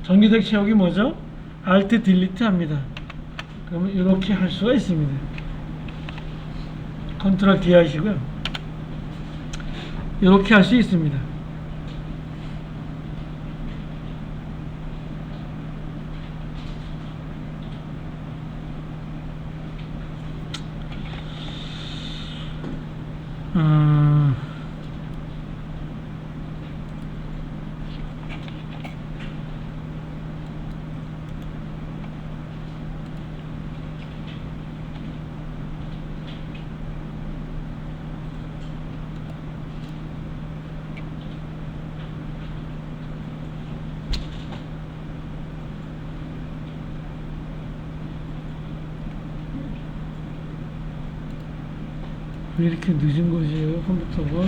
전기색 채우기 뭐죠? Alt 딜리트 합니다. 그러면 이렇게 할 수가 있습니다. 컨트롤 D 하시고요. 이렇게 할 수 있습니다. 왜 이렇게 늦은 거지, 컴퓨터가?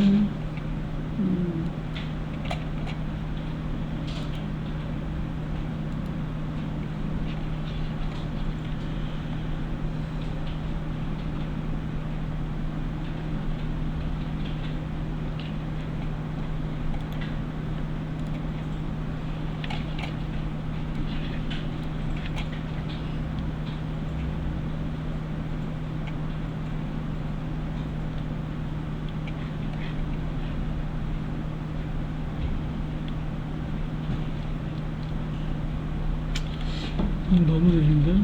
너무 느린데.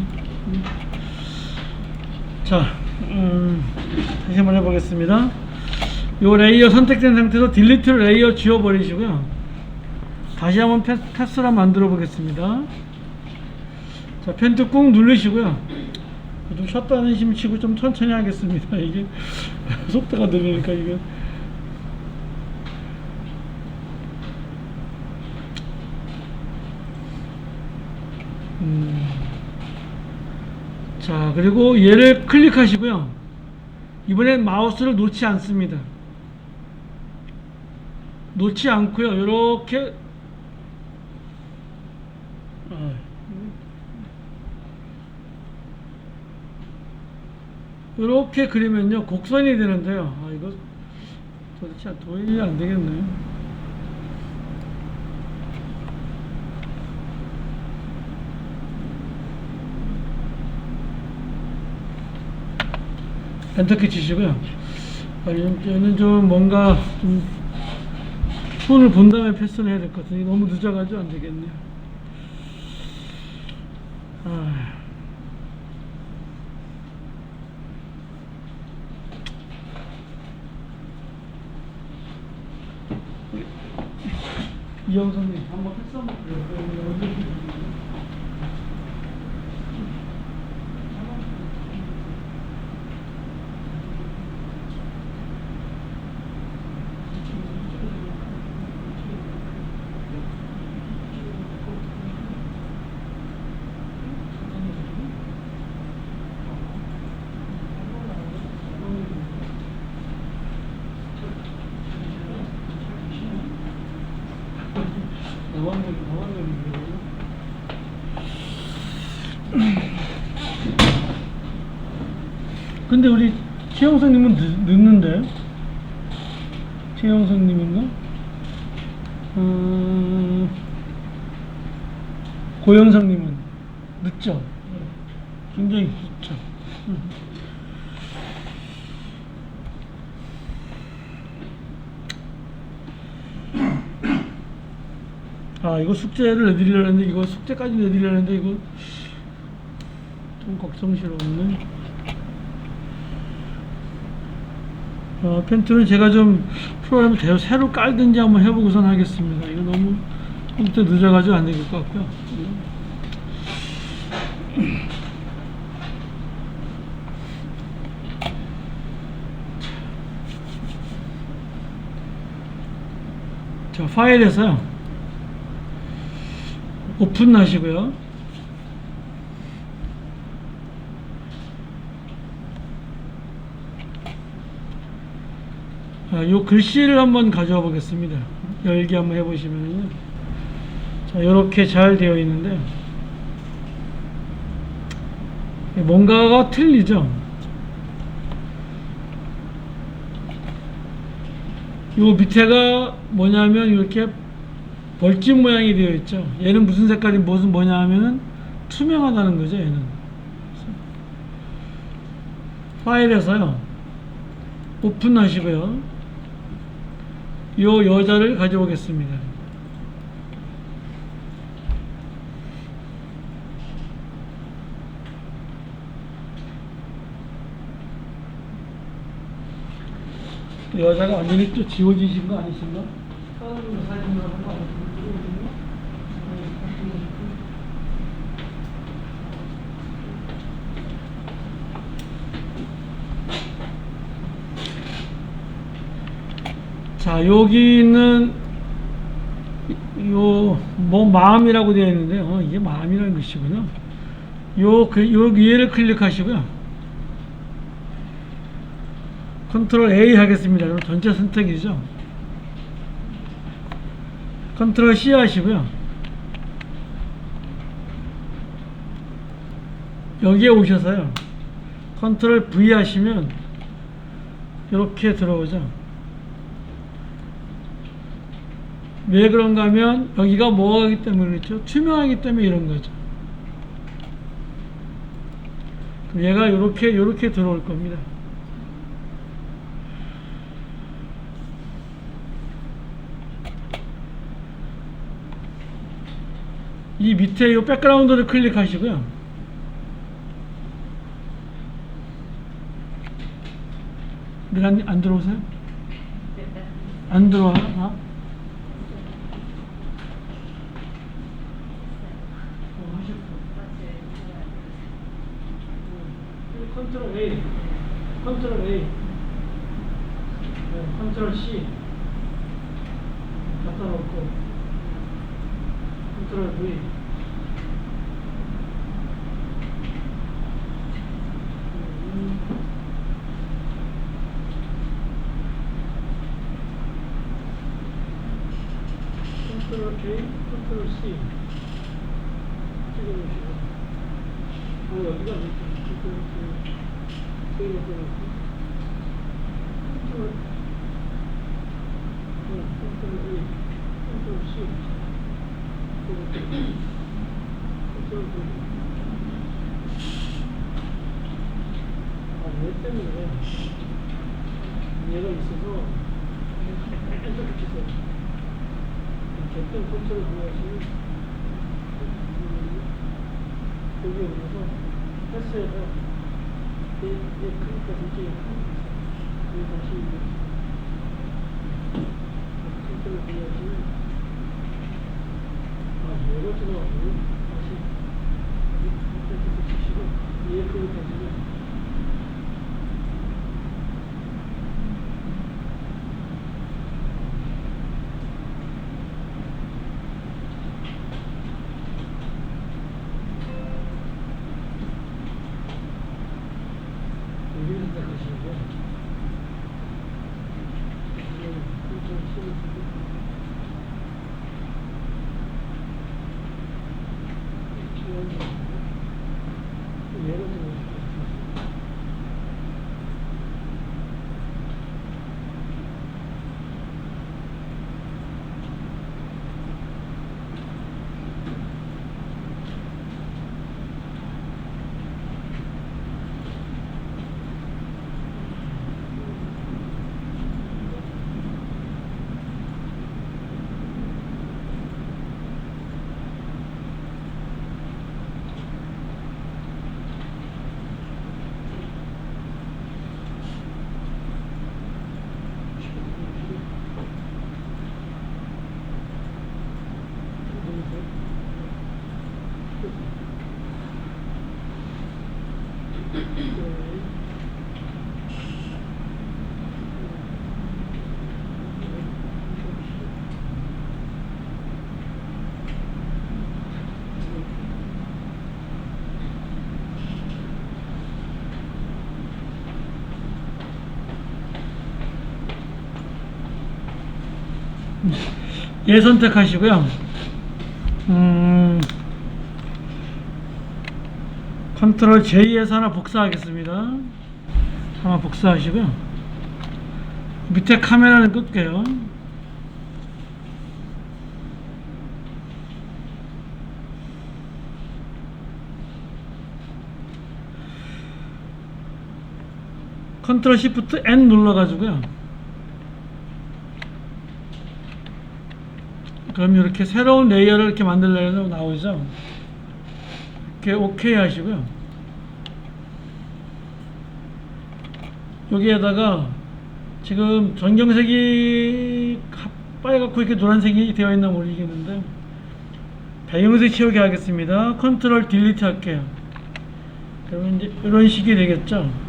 자, 다시 한번 해보겠습니다. 요 레이어 선택된 상태에서 딜리트 레이어 지워버리시고요. 다시 한번 패스라 만들어 보겠습니다. 자, 펜트 꾹 누르시고요. 좀 쉬었다 내쉬면 치고 좀 천천히 하겠습니다. 이게 속도가 느리니까 이게. 자, 그리고 얘를 클릭하시고요. 이번엔 마우스를 놓지 않습니다. 놓지 않고요. 이렇게 이렇게 그리면요 곡선이 되는데요. 이거 도대체 도저히 안 되겠네요. 엔터키 치시고요. 얘는 좀 뭔가 좀 손을 본 다음에 패스를 해야 될 것 같으니 너무 늦어가지고 안 되겠네요. 이영선님 한번 패스 한번 부탁드려요. 근데 우리 최영석님은 늦는데? 최영석님인가? 고영석님은 늦죠? 굉장히 늦죠? 이거 숙제를 내드리려는데 이거 숙제까지 내드리려는데 이거 좀 걱정스러웠네. 펜트는 제가 좀 프로그램을 새로 깔든지 한번 해보고선 하겠습니다. 이거 너무 컴퓨터 늦어가지고 안 될 것 같고요. 자, 파일에서요. 오픈 하시고요. 요 글씨를 한번 가져와 보겠습니다. 열기 한번 해보시면요. 자, 이렇게 잘 되어 있는데 뭔가가 틀리죠. 요 밑에가 뭐냐면 이렇게 벌집 모양이 되어 있죠. 얘는 무슨 색깔이 뭐냐 하면은 투명하다는 거죠. 얘는 파일에서요 오픈 하시고요. 요 여자를 가져오겠습니다. 여자가 완전히 또 지워지신 거 아니신가? 사진으로 한거 아니신가? 자, 여기 있는 요 뭐 마음이라고 되어 있는데 이게 마음이라는 것이구나. 요 위에를 클릭하시고요. 컨트롤 A 하겠습니다. 그럼 전체 선택이죠. 컨트롤 C 하시고요. 여기에 오셔서요. 컨트롤 V 하시면 이렇게 들어오죠. 왜 그런가 하면 여기가 뭐하기 때문에 그렇죠? 투명하기 때문에 이런 거죠. 얘가 요렇게 들어올 겁니다. 이 밑에 이 백그라운드를 클릭하시고요. 안 들어오세요? 안 들어와? 컨트롤 A, 컨트롤 A, 컨트롤 C 갖다 놓고 컨트롤 V. 컨트롤 A, 컨트롤 C 찍어주시고 여기가 컨트롤 A, 컨트롤 C 컨트롤 V. 얘 때문에 얘가 있어서 계속 붙이세요. 어떤 컨트롤 V하시면 여기 오면서 패스해서 얘 크니까 이렇게 다시 컨트롤 V하시면 얘가 지나가고 다시 이렇게 치시고 얘 클릭하시면 얘 선택하시고요. 컨트롤 J에서 하나 복사하겠습니다. 하나 복사하시고요. 밑에 카메라는 끌게요. 컨트롤 Shift N 눌러가지고요. 그럼 이렇게 새로운 레이어를 이렇게 만들려면 나오죠. 이렇게 OK 하시고요. 여기에다가 지금 전경색이 빨갛고 이렇게 노란색이 되어 있는 거 올리겠는데 배경색 채우기 하겠습니다. 컨트롤 딜리트 할게요. 그러면 이제 이런 식이 되겠죠.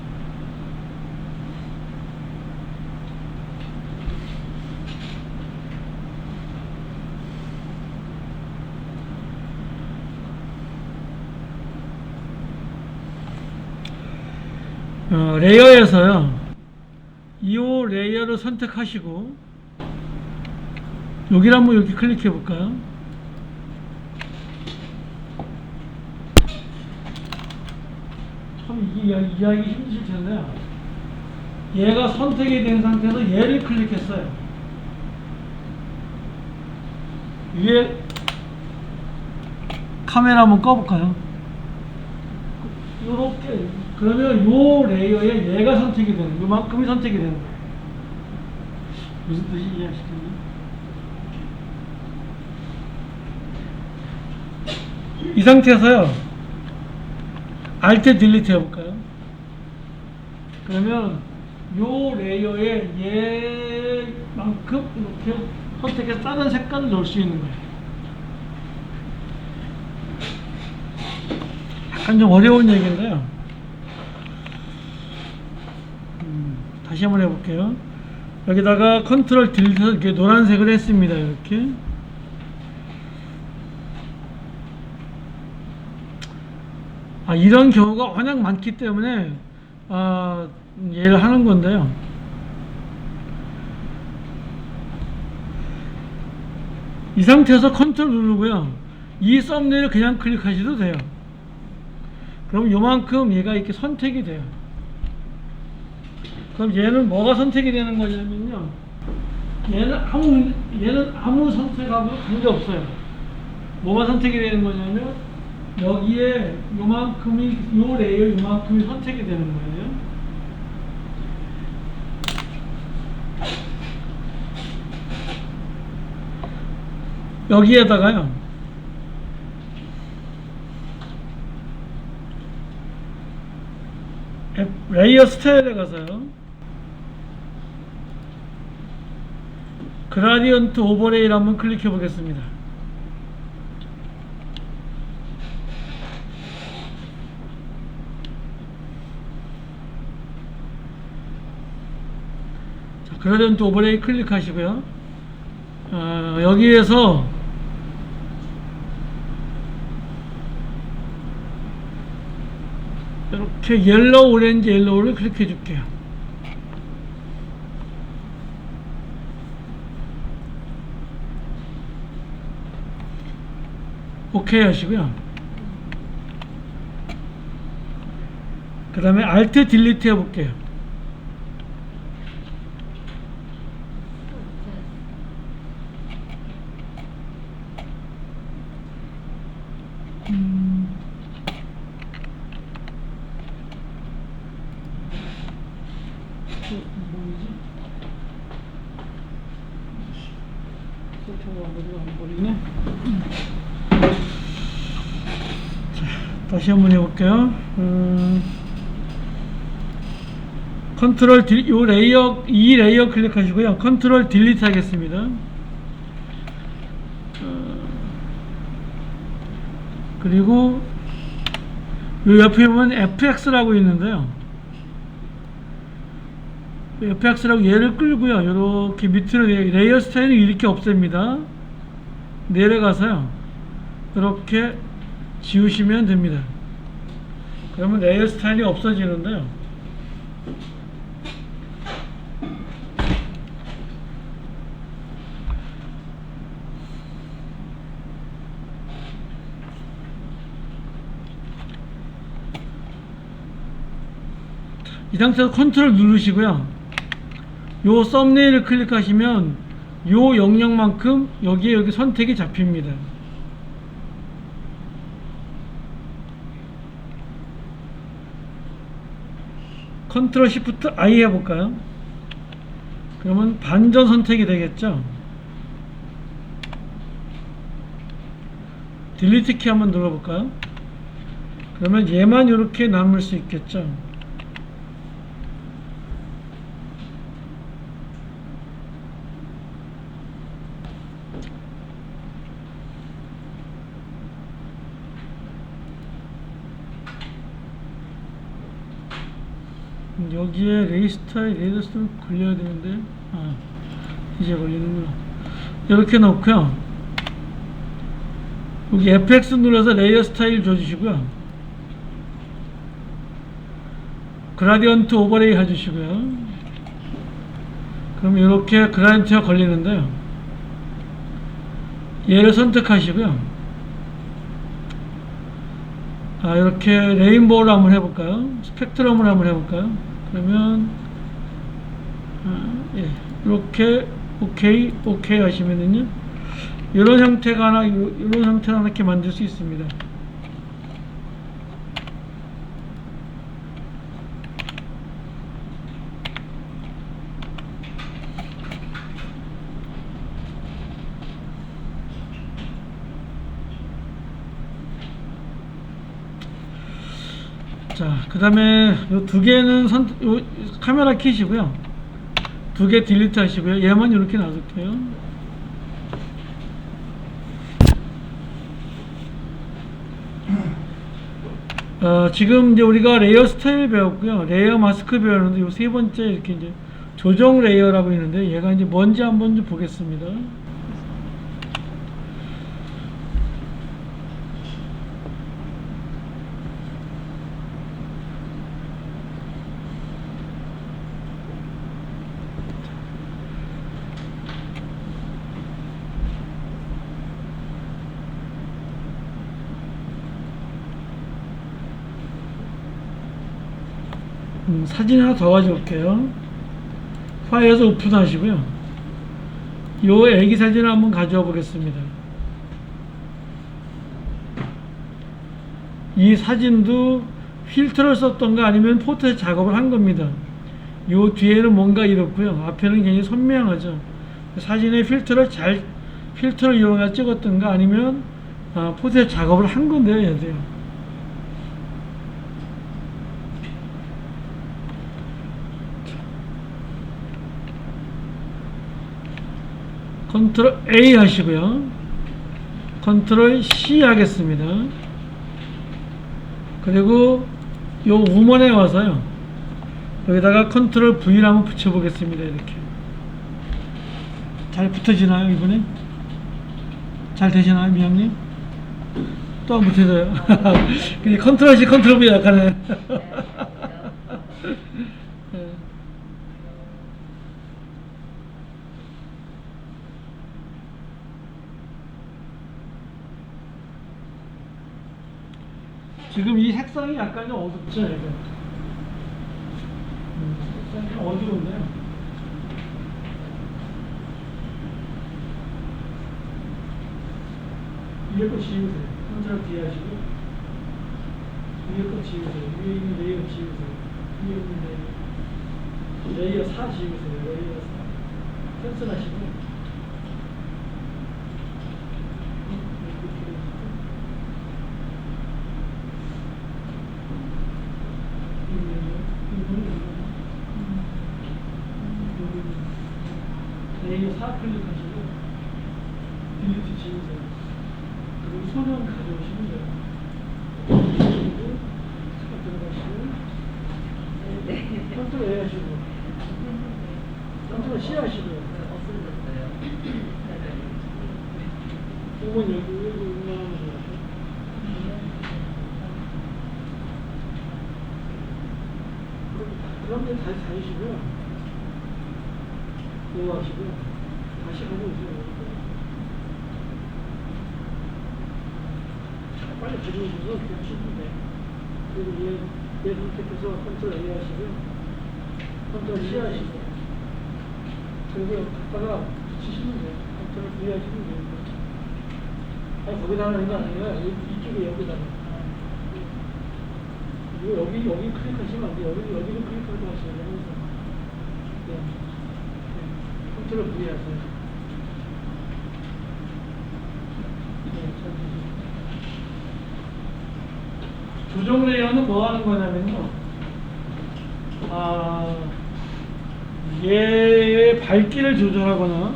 레이어에서요, 이 레이어를 선택하시고 여기를 한번 이렇게 클릭해 볼까요? 참 이해하기 힘드실 텐데요, 얘가 선택이 된 상태에서 얘를 클릭했어요. 위에 카메라 한번 꺼볼까요? 요렇게. 그러면 요 레이어에 얘가 선택이 되는, 요만큼이 선택이 되는 거예요. 무슨 뜻이 이해하시겠나요? 이 상태에서요 Alt 딜리트 해볼까요? 그러면 요 레이어에 얘만큼 이렇게 선택해서 다른 색깔을 넣을 수 있는 거예요. 약간 좀 어려운 얘기인데요. 다시 한번 해볼게요. 여기다가 컨트롤 딜리트해서 이렇게 노란색을 했습니다. 이렇게. 이런 경우가 워낙 많기 때문에 얘를 하는 건데요. 이 상태에서 컨트롤 누르고요. 이 썸네일을 그냥 클릭하셔도 돼요. 그럼 요만큼 얘가 이렇게 선택이 돼요. 그럼 얘는 뭐가 선택이 되는 거냐면요. 얘는 아무 선택하고 관계없어요. 뭐가 선택이 되는 거냐면 여기에 요만큼이 요 레이어 요만큼이 선택이 되는 거예요. 여기에다가요. 레이어 스타일에 가서요. 그라디언트 오버레이를 한번 클릭해 보겠습니다. 자, 그라디언트 오버레이 클릭하시고요. 여기에서 이렇게 옐로우, 오렌지, 옐로우를 클릭해 줄게요. 오케이 하시고요. 그 다음에 Alt 딜리트 해볼게요. 뭐지? 자, 다시 한번 해볼게요. 컨트롤 요 레이어, 이 레이어 클릭하시고요. 컨트롤 딜리트 하겠습니다. 그리고 요 옆에 보면 FX라고 있는데요. FX라고 얘를 끌고요. 이렇게 밑으로 레이어 스타일은 이렇게 없앱니다. 내려가서요. 이렇게 지우시면 됩니다. 그러면 레이어 스타일이 없어지는데요. 이 상태에서 컨트롤 누르시고요. 요 썸네일을 클릭하시면 요 영역만큼 여기 선택이 잡힙니다. 컨트롤 시프트 I 해볼까요? 그러면 반전 선택이 되겠죠. 딜리트 키 한번 눌러볼까요? 그러면 얘만 이렇게 남을 수 있겠죠. 여기에 레이 스타일, 레이더 스타일 걸려야 되는데, 이제 걸리는구나. 이렇게 놓고요. 여기 FX 눌러서 레이어 스타일 줘주시고요. 그라디언트 오버레이 해주시고요. 그럼 이렇게 그라디언트가 걸리는데요. 얘를 선택하시고요. 이렇게 레인보우를 한번 해볼까요? 스펙트럼을 한번 해볼까요? 그러면 이렇게 오케이 하시면은요, 이런 형태가 하나, 이런 형태가 이렇게 만들 수 있습니다. 자, 그 다음에 요 두 개는 요 카메라 킷이고요. 두 개 딜리트 하시고요. 얘만 이렇게 놔둘게요. 지금 이제 우리가 레이어 스타일 배웠고요. 레이어 마스크 배웠는데 요 세 번째 이렇게 이제 조정 레이어라고 있는데 얘가 이제 뭔지 한번 좀 보겠습니다. 사진 하나 더 가져올게요. 파일에서 오픈하시고요. 요 애기 사진을 한번 가져와 보겠습니다. 이 사진도 필터를 썼던가 아니면 포토에 작업을 한 겁니다. 요 뒤에는 뭔가 이렇고요. 앞에는 굉장히 선명하죠. 사진에 필터를 이용해 찍었던가 아니면 포토에 작업을 한 건데요, 얘들. 컨트롤 A 하시고요. 컨트롤 C 하겠습니다. 그리고 요 우먼에 와서요. 여기다가 컨트롤 V를 한번 붙여 보겠습니다. 이렇게. 잘 붙어지나요, 이번에? 잘 되시나요, 미영님? 또 안 붙어져요. 근데 컨트롤 C, 컨트롤 V 약하네. 지금 이 색상이 약간 좀 어둡죠, 이거. 색상이 좀 어두운데요. 위에 거 지우세요. 컨트롤 D 하시고 위에 거 지우세요. 위에 있는 레이어 지우세요. 위에 있는 레이어 4 지우세요. 레이어 4 캔슬 하시고 레이어 4 클릭하시고 딜리트 지우세요. 그리고 소량 가져오시면 돼요. 그리고 잠깐 들어가시고 컨트롤 A 하시고 컨트롤 C 하시고요. 없어졌어요. 5번 여기 6만원 들어가시고 그럼 이제 다시 다니시고요. 그거 하시고요. 다시 가고 있어요. 빨리 가져오셔서 그냥 치면 돼요. 그리고 얘 선택해서 컨트롤 A 하시고요. 컨트롤 C 하시고 그리고 갖다가 붙이시면 돼요. 컨트롤 V 하시면 돼요. 아니 거기다 하는 게 아니라 이쪽에 여기다가 이거 여기 클릭하시면 안 돼요. 여기도 클릭하고 하셔야 돼요. 항상. 네. 컨트롤 V 하세요. 네, 조정 레이어는 뭐 하는 거냐면요. 얘의 밝기를 조절하거나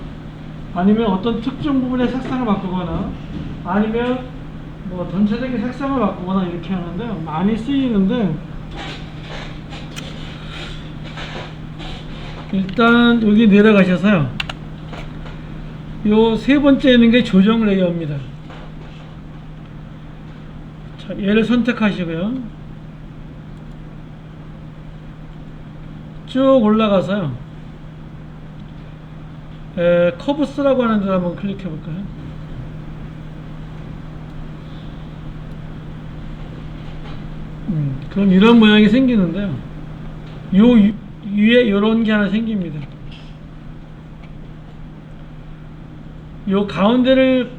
아니면 어떤 특정 부분의 색상을 바꾸거나 아니면 뭐 전체적인 색상을 바꾸거나 이렇게 하는데요. 많이 쓰이는데 일단 여기 내려가셔서요. 요 세 번째 있는 게 조정 레이어입니다. 자, 얘를 선택하시고요. 쭉 올라가서요. 커브스라고 하는 데 한번 클릭해 볼까요? 그럼 이런 모양이 생기는데요. 요 위에 이런 게 하나 생깁니다. 요 가운데를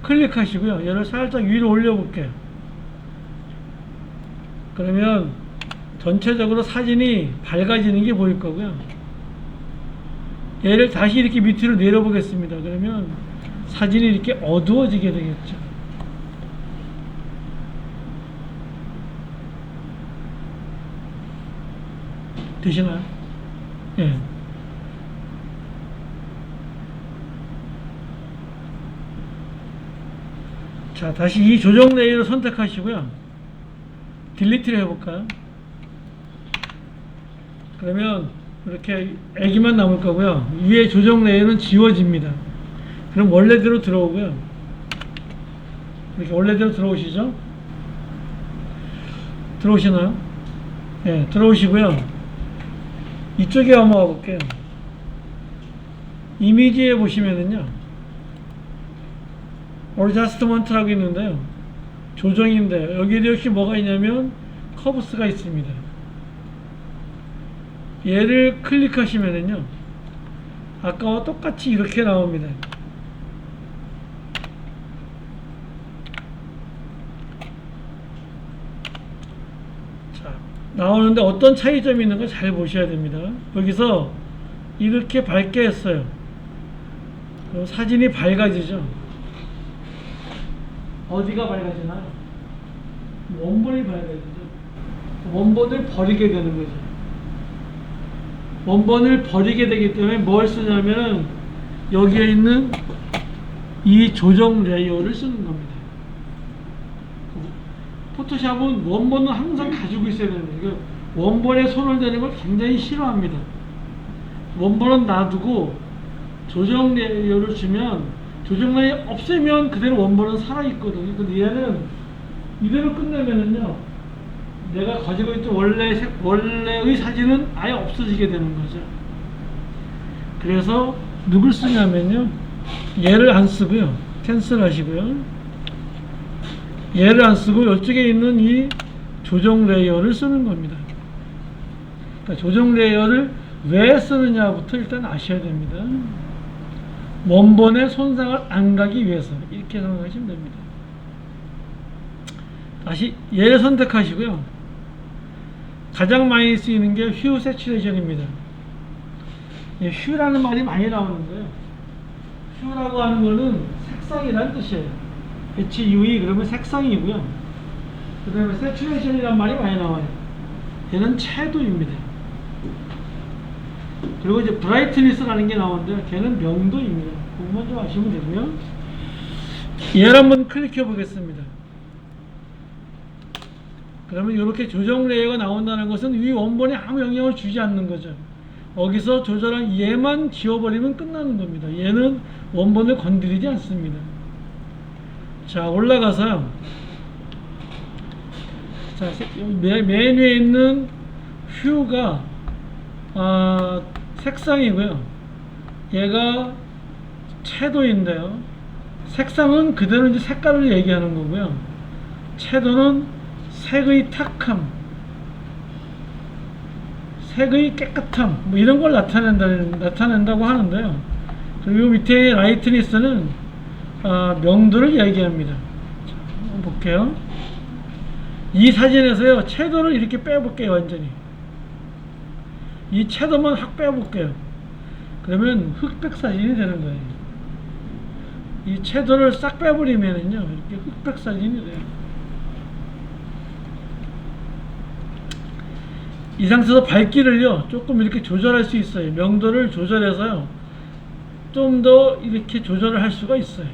클릭하시고요. 얘를 살짝 위로 올려 볼게요. 그러면 전체적으로 사진이 밝아지는 게 보일 거고요. 얘를 다시 이렇게 밑으로 내려 보겠습니다. 그러면 사진이 이렇게 어두워지게 되겠죠. 되시나요? 예. 자, 다시 이 조정 레이어를 선택하시고요. 딜리트를 해볼까요? 그러면 이렇게 애기만 남을 거고요. 위에 조정 레이어는 지워집니다. 그럼 원래대로 들어오고요. 이렇게 원래대로 들어오시죠? 들어오시나요? 예, 들어오시고요. 이쪽에 한번 와볼게요. 이미지에 보시면은요, 어드저스트먼트라고 있는데요. 조정인데, 여기에도 역시 뭐가 있냐면, 커브스가 있습니다. 얘를 클릭하시면은요, 아까와 똑같이 이렇게 나옵니다. 자, 나오는데 어떤 차이점이 있는 가 잘 보셔야 됩니다. 여기서 이렇게 밝게 했어요. 그럼 사진이 밝아지죠. 어디가 밝아지나요? 원본이 밝아지죠. 원본을 버리게 되는 거죠. 원본을 버리게 되기 때문에 뭘 쓰냐면 여기에 있는 이 조정 레이어를 쓰는 겁니다. 포토샵은 원본은 항상 가지고 있어야 되는 거예요. 원본에 손을 대는 걸 굉장히 싫어합니다. 원본은 놔두고 조정 레이어를 주면 조정 레이어 없애면 그대로 원본은 살아있거든요. 근데 얘는 이대로 끝내면은요, 내가 가지고 있던 원래의 사진은 아예 없어지게 되는 거죠. 그래서 누굴 쓰냐면요, 얘를 안 쓰고요, 캔슬 하시고요, 얘를 안 쓰고 이쪽에 있는 이 조정 레이어를 쓰는 겁니다. 그러니까 조정 레이어를 왜 쓰느냐부터 일단 아셔야 됩니다. 원본의 손상을 안 가기 위해서, 이렇게 생각하시면 됩니다. 다시 얘를 선택하시고요. 가장 많이 쓰이는 게 휘우 세츄레이션입니다. 휘라는 말이 많이 나오는데요. 휘라고 하는 거는 색상이라는 뜻이에요. HUE 그러면 색상이고요. 그 다음에 세츄레이션이라는 말이 많이 나와요. 얘는 채도입니다. 그리고 이제 브라이트니스라는 게 나오는데 걔는 명도입니다. 그것만 좀 아시면 되고요. 얘를 한번 클릭해 보겠습니다. 그러면 이렇게 조정 레이어가 나온다는 것은 위 원본에 아무 영향을 주지 않는 거죠. 여기서 조절한 얘만 지워버리면 끝나는 겁니다. 얘는 원본을 건드리지 않습니다. 자, 올라가서요. 자, 메뉴에 있는 퓨가 색상이고요. 얘가 채도인데요. 색상은 그대로 이제 색깔을 얘기하는 거고요. 채도는 색의 탁함, 색의 깨끗함, 뭐 이런 걸 나타낸다고 하는데요. 그리고 밑에 라이트니스는 명도를 얘기합니다. 자, 한번 볼게요. 이 사진에서요, 채도를 이렇게 빼볼게요. 완전히 이 채도만 확 빼볼게요. 그러면 흑백 사진이 되는 거예요. 이 채도를 싹 빼버리면은요, 이렇게 흑백 사진이 돼요. 이 상태에서 밝기를요, 조금 이렇게 조절할 수 있어요. 명도를 조절해서요, 좀 더 이렇게 조절을 할 수가 있어요.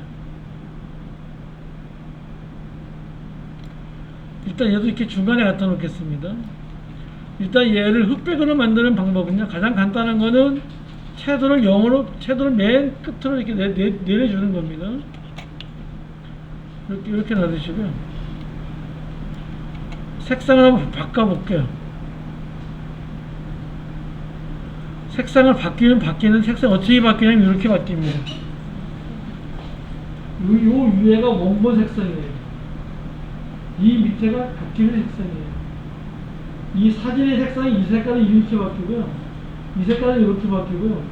일단 얘도 이렇게 중간에 갖다 놓겠습니다. 일단 얘를 흑백으로 만드는 방법은요, 가장 간단한 거는 채도를 0으로, 채도를 맨 끝으로 이렇게 내려주는 겁니다. 이렇게 놔두시고요. 색상을 한번 바꿔볼게요. 색상을 바뀌는 색상 어떻게 바뀌냐면 이렇게 바뀝니다. 요 위에가 원본 색상이에요. 이 밑에가 바뀌는 색상이에요. 이 사진의 색상이 이 색깔은 이렇게 바뀌고요. 이 색깔은 이렇게 바뀌고요.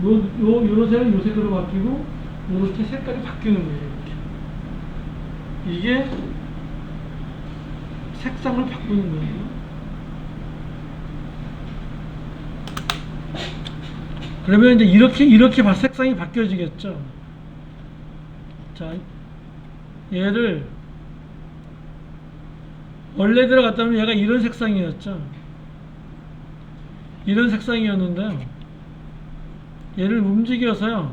요 색은 요 색깔로 바뀌고, 이렇게 색깔이 바뀌는 거예요. 이렇게. 이게 색상을 바꾸는 거예요. 그러면 이제 이렇게 색상이 바뀌어지겠죠. 자, 얘를 원래대로 갔다면 얘가 이런 색상이었죠. 이런 색상이었는데요. 얘를 움직여서요.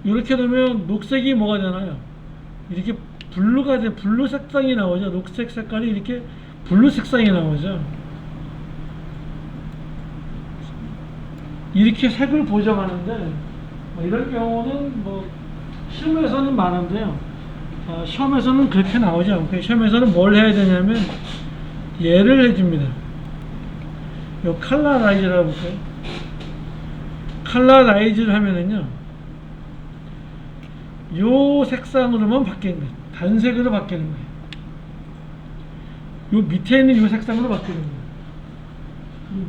이렇게 되면 녹색이 뭐가 되나요? 이렇게 블루가 돼, 블루 색상이 나오죠. 녹색 색깔이 이렇게 블루 색상이 나오죠. 이렇게 색을 보정하는데 뭐 이런 경우는 뭐 실무에서는 많은데요. 시험에서는 그렇게 나오지 않고 시험에서는 뭘 해야 되냐면 얘를 해줍니다. 요 컬러 라이즈라고 볼까요? 컬러 라이즈를 하면은요, 요 색상으로만 바뀌는 거예요. 단색으로 바뀌는 거예요. 요 밑에 있는 요 색상으로 바뀌는 거예요.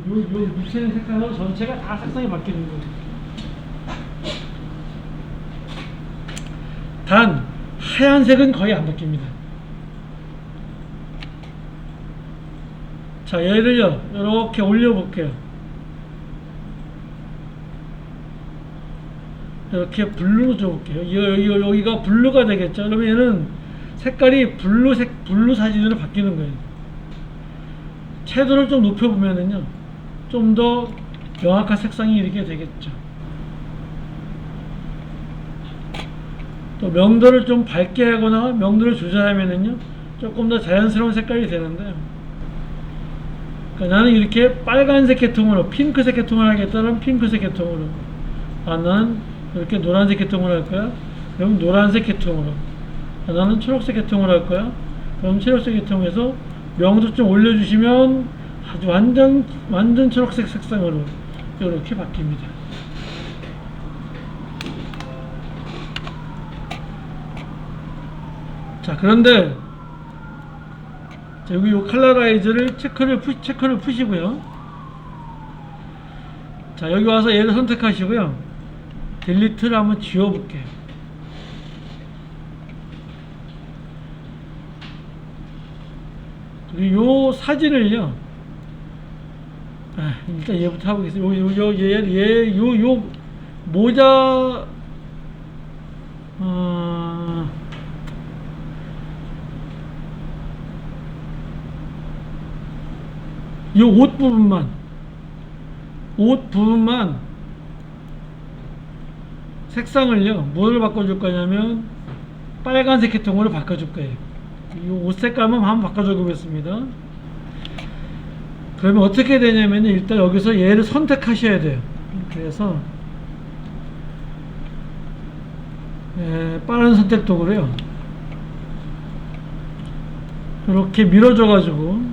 요 밑에 있는 색상으로 전체가 다 색상이 바뀌는 거예요. 단 하얀색은 거의 안 바뀝니다. 자, 얘를요 이렇게 올려볼게요. 이렇게 블루로 줘볼게요. 여기가 블루가 되겠죠. 그러면 얘는 색깔이 블루 사진으로 바뀌는 거예요. 채도를 좀 높여보면은요, 좀 더 명확한 색상이 이렇게 되겠죠. 또 명도를 좀 밝게 하거나 명도를 조절하면은요, 조금 더 자연스러운 색깔이 되는데, 그러니까 나는 이렇게 빨간색 계통으로, 핑크색 계통을 하겠다면 핑크색 계통으로, 나는 이렇게 노란색 계통을 할 거야. 그럼 노란색 계통으로. 나는 초록색 계통을 할 거야. 그럼 초록색 계통에서 명도 좀 올려주시면 아주 완전 초록색 색상으로 이렇게 바뀝니다. 자, 그런데 여기 요 컬러라이저를 체크를 푸시고요. 자, 여기 와서 얘를 선택하시고요. 딜리트를 한번 지워볼게요. 그리고 요 사진을요, 일단 얘부터 해보겠습니다. 요 모자, 요 옷 부분만 색상을요, 뭐를 바꿔줄 거냐면 빨간색 계통으로 바꿔줄 거예요. 이 옷 색깔만 한번 바꿔줘 보겠습니다. 그러면 어떻게 되냐면 일단 여기서 얘를 선택하셔야 돼요. 그래서 빠른 선택 도구로요, 이렇게 밀어줘 가지고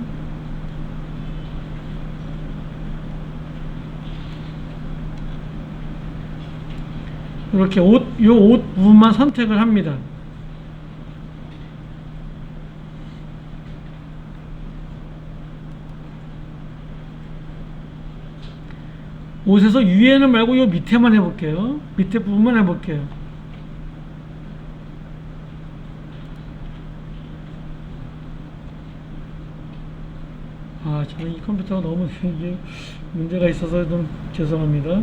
이렇게 요 옷 부분만 선택을 합니다. 옷에서 위에는 말고 요 밑에만 해볼게요. 밑에 부분만 해볼게요. 저는 이 컴퓨터가 너무 이게 문제가 있어서 좀 죄송합니다.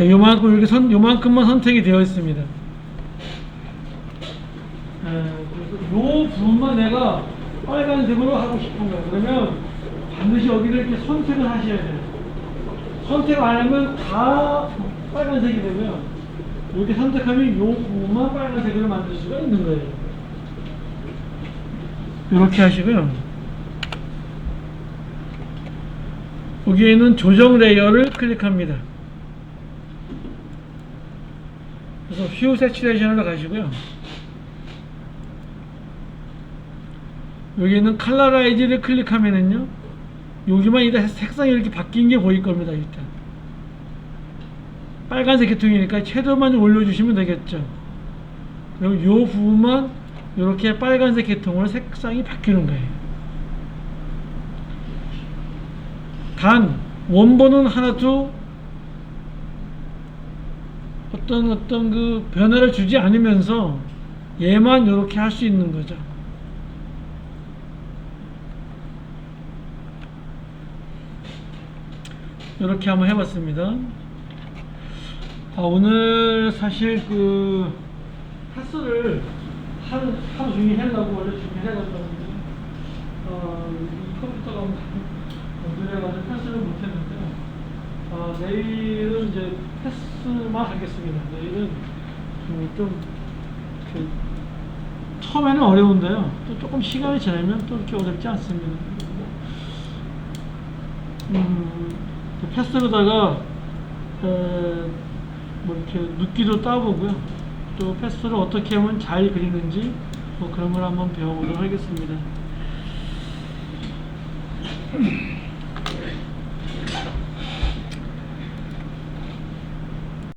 요만큼만 선택이 되어 있습니다. 그래서 요 부분만 내가 빨간색으로 하고 싶은 거예요. 그러면 반드시 여기를 이렇게 선택을 하셔야 돼요. 선택 안 하면 다 빨간색이 되고요. 이렇게 선택하면 요 부분만 빨간색으로 만들 수가 있는 거예요. 이렇게 하시고요. 여기에 있는 조정 레이어를 클릭합니다. 그래서 휘우 세츄레이션으로 가시고요. 여기 있는 컬러라이즈를 클릭하면은요, 여기만 일단 색상이 이렇게 바뀐 게 보일 겁니다. 일단 빨간색 계통이니까 채도만 좀 올려주시면 되겠죠. 그리고 이 부분만 이렇게 빨간색 계통으로 색상이 바뀌는 거예요. 단 원본은 하나도 어떤 그 변화를 주지 않으면서 얘만 이렇게 할 수 있는 거죠. 이렇게 한번 해봤습니다. 오늘 사실 그 패스를 하루 종일 하려고 원래 준비해놨었는데 이 컴퓨터가 문제래가지고 패스를 못했는데 내일은 이제 패스만 하겠습니다. 내일은 좀 처음에는 어려운데요. 또 조금 시간이 지나면 또 이렇게 어렵지 않습니다. 패스로다가 뭐 이렇게 눕기도 따보고요. 또 패스를 어떻게 하면 잘 그리는지 뭐 그런 걸 한번 배워보도록 하겠습니다.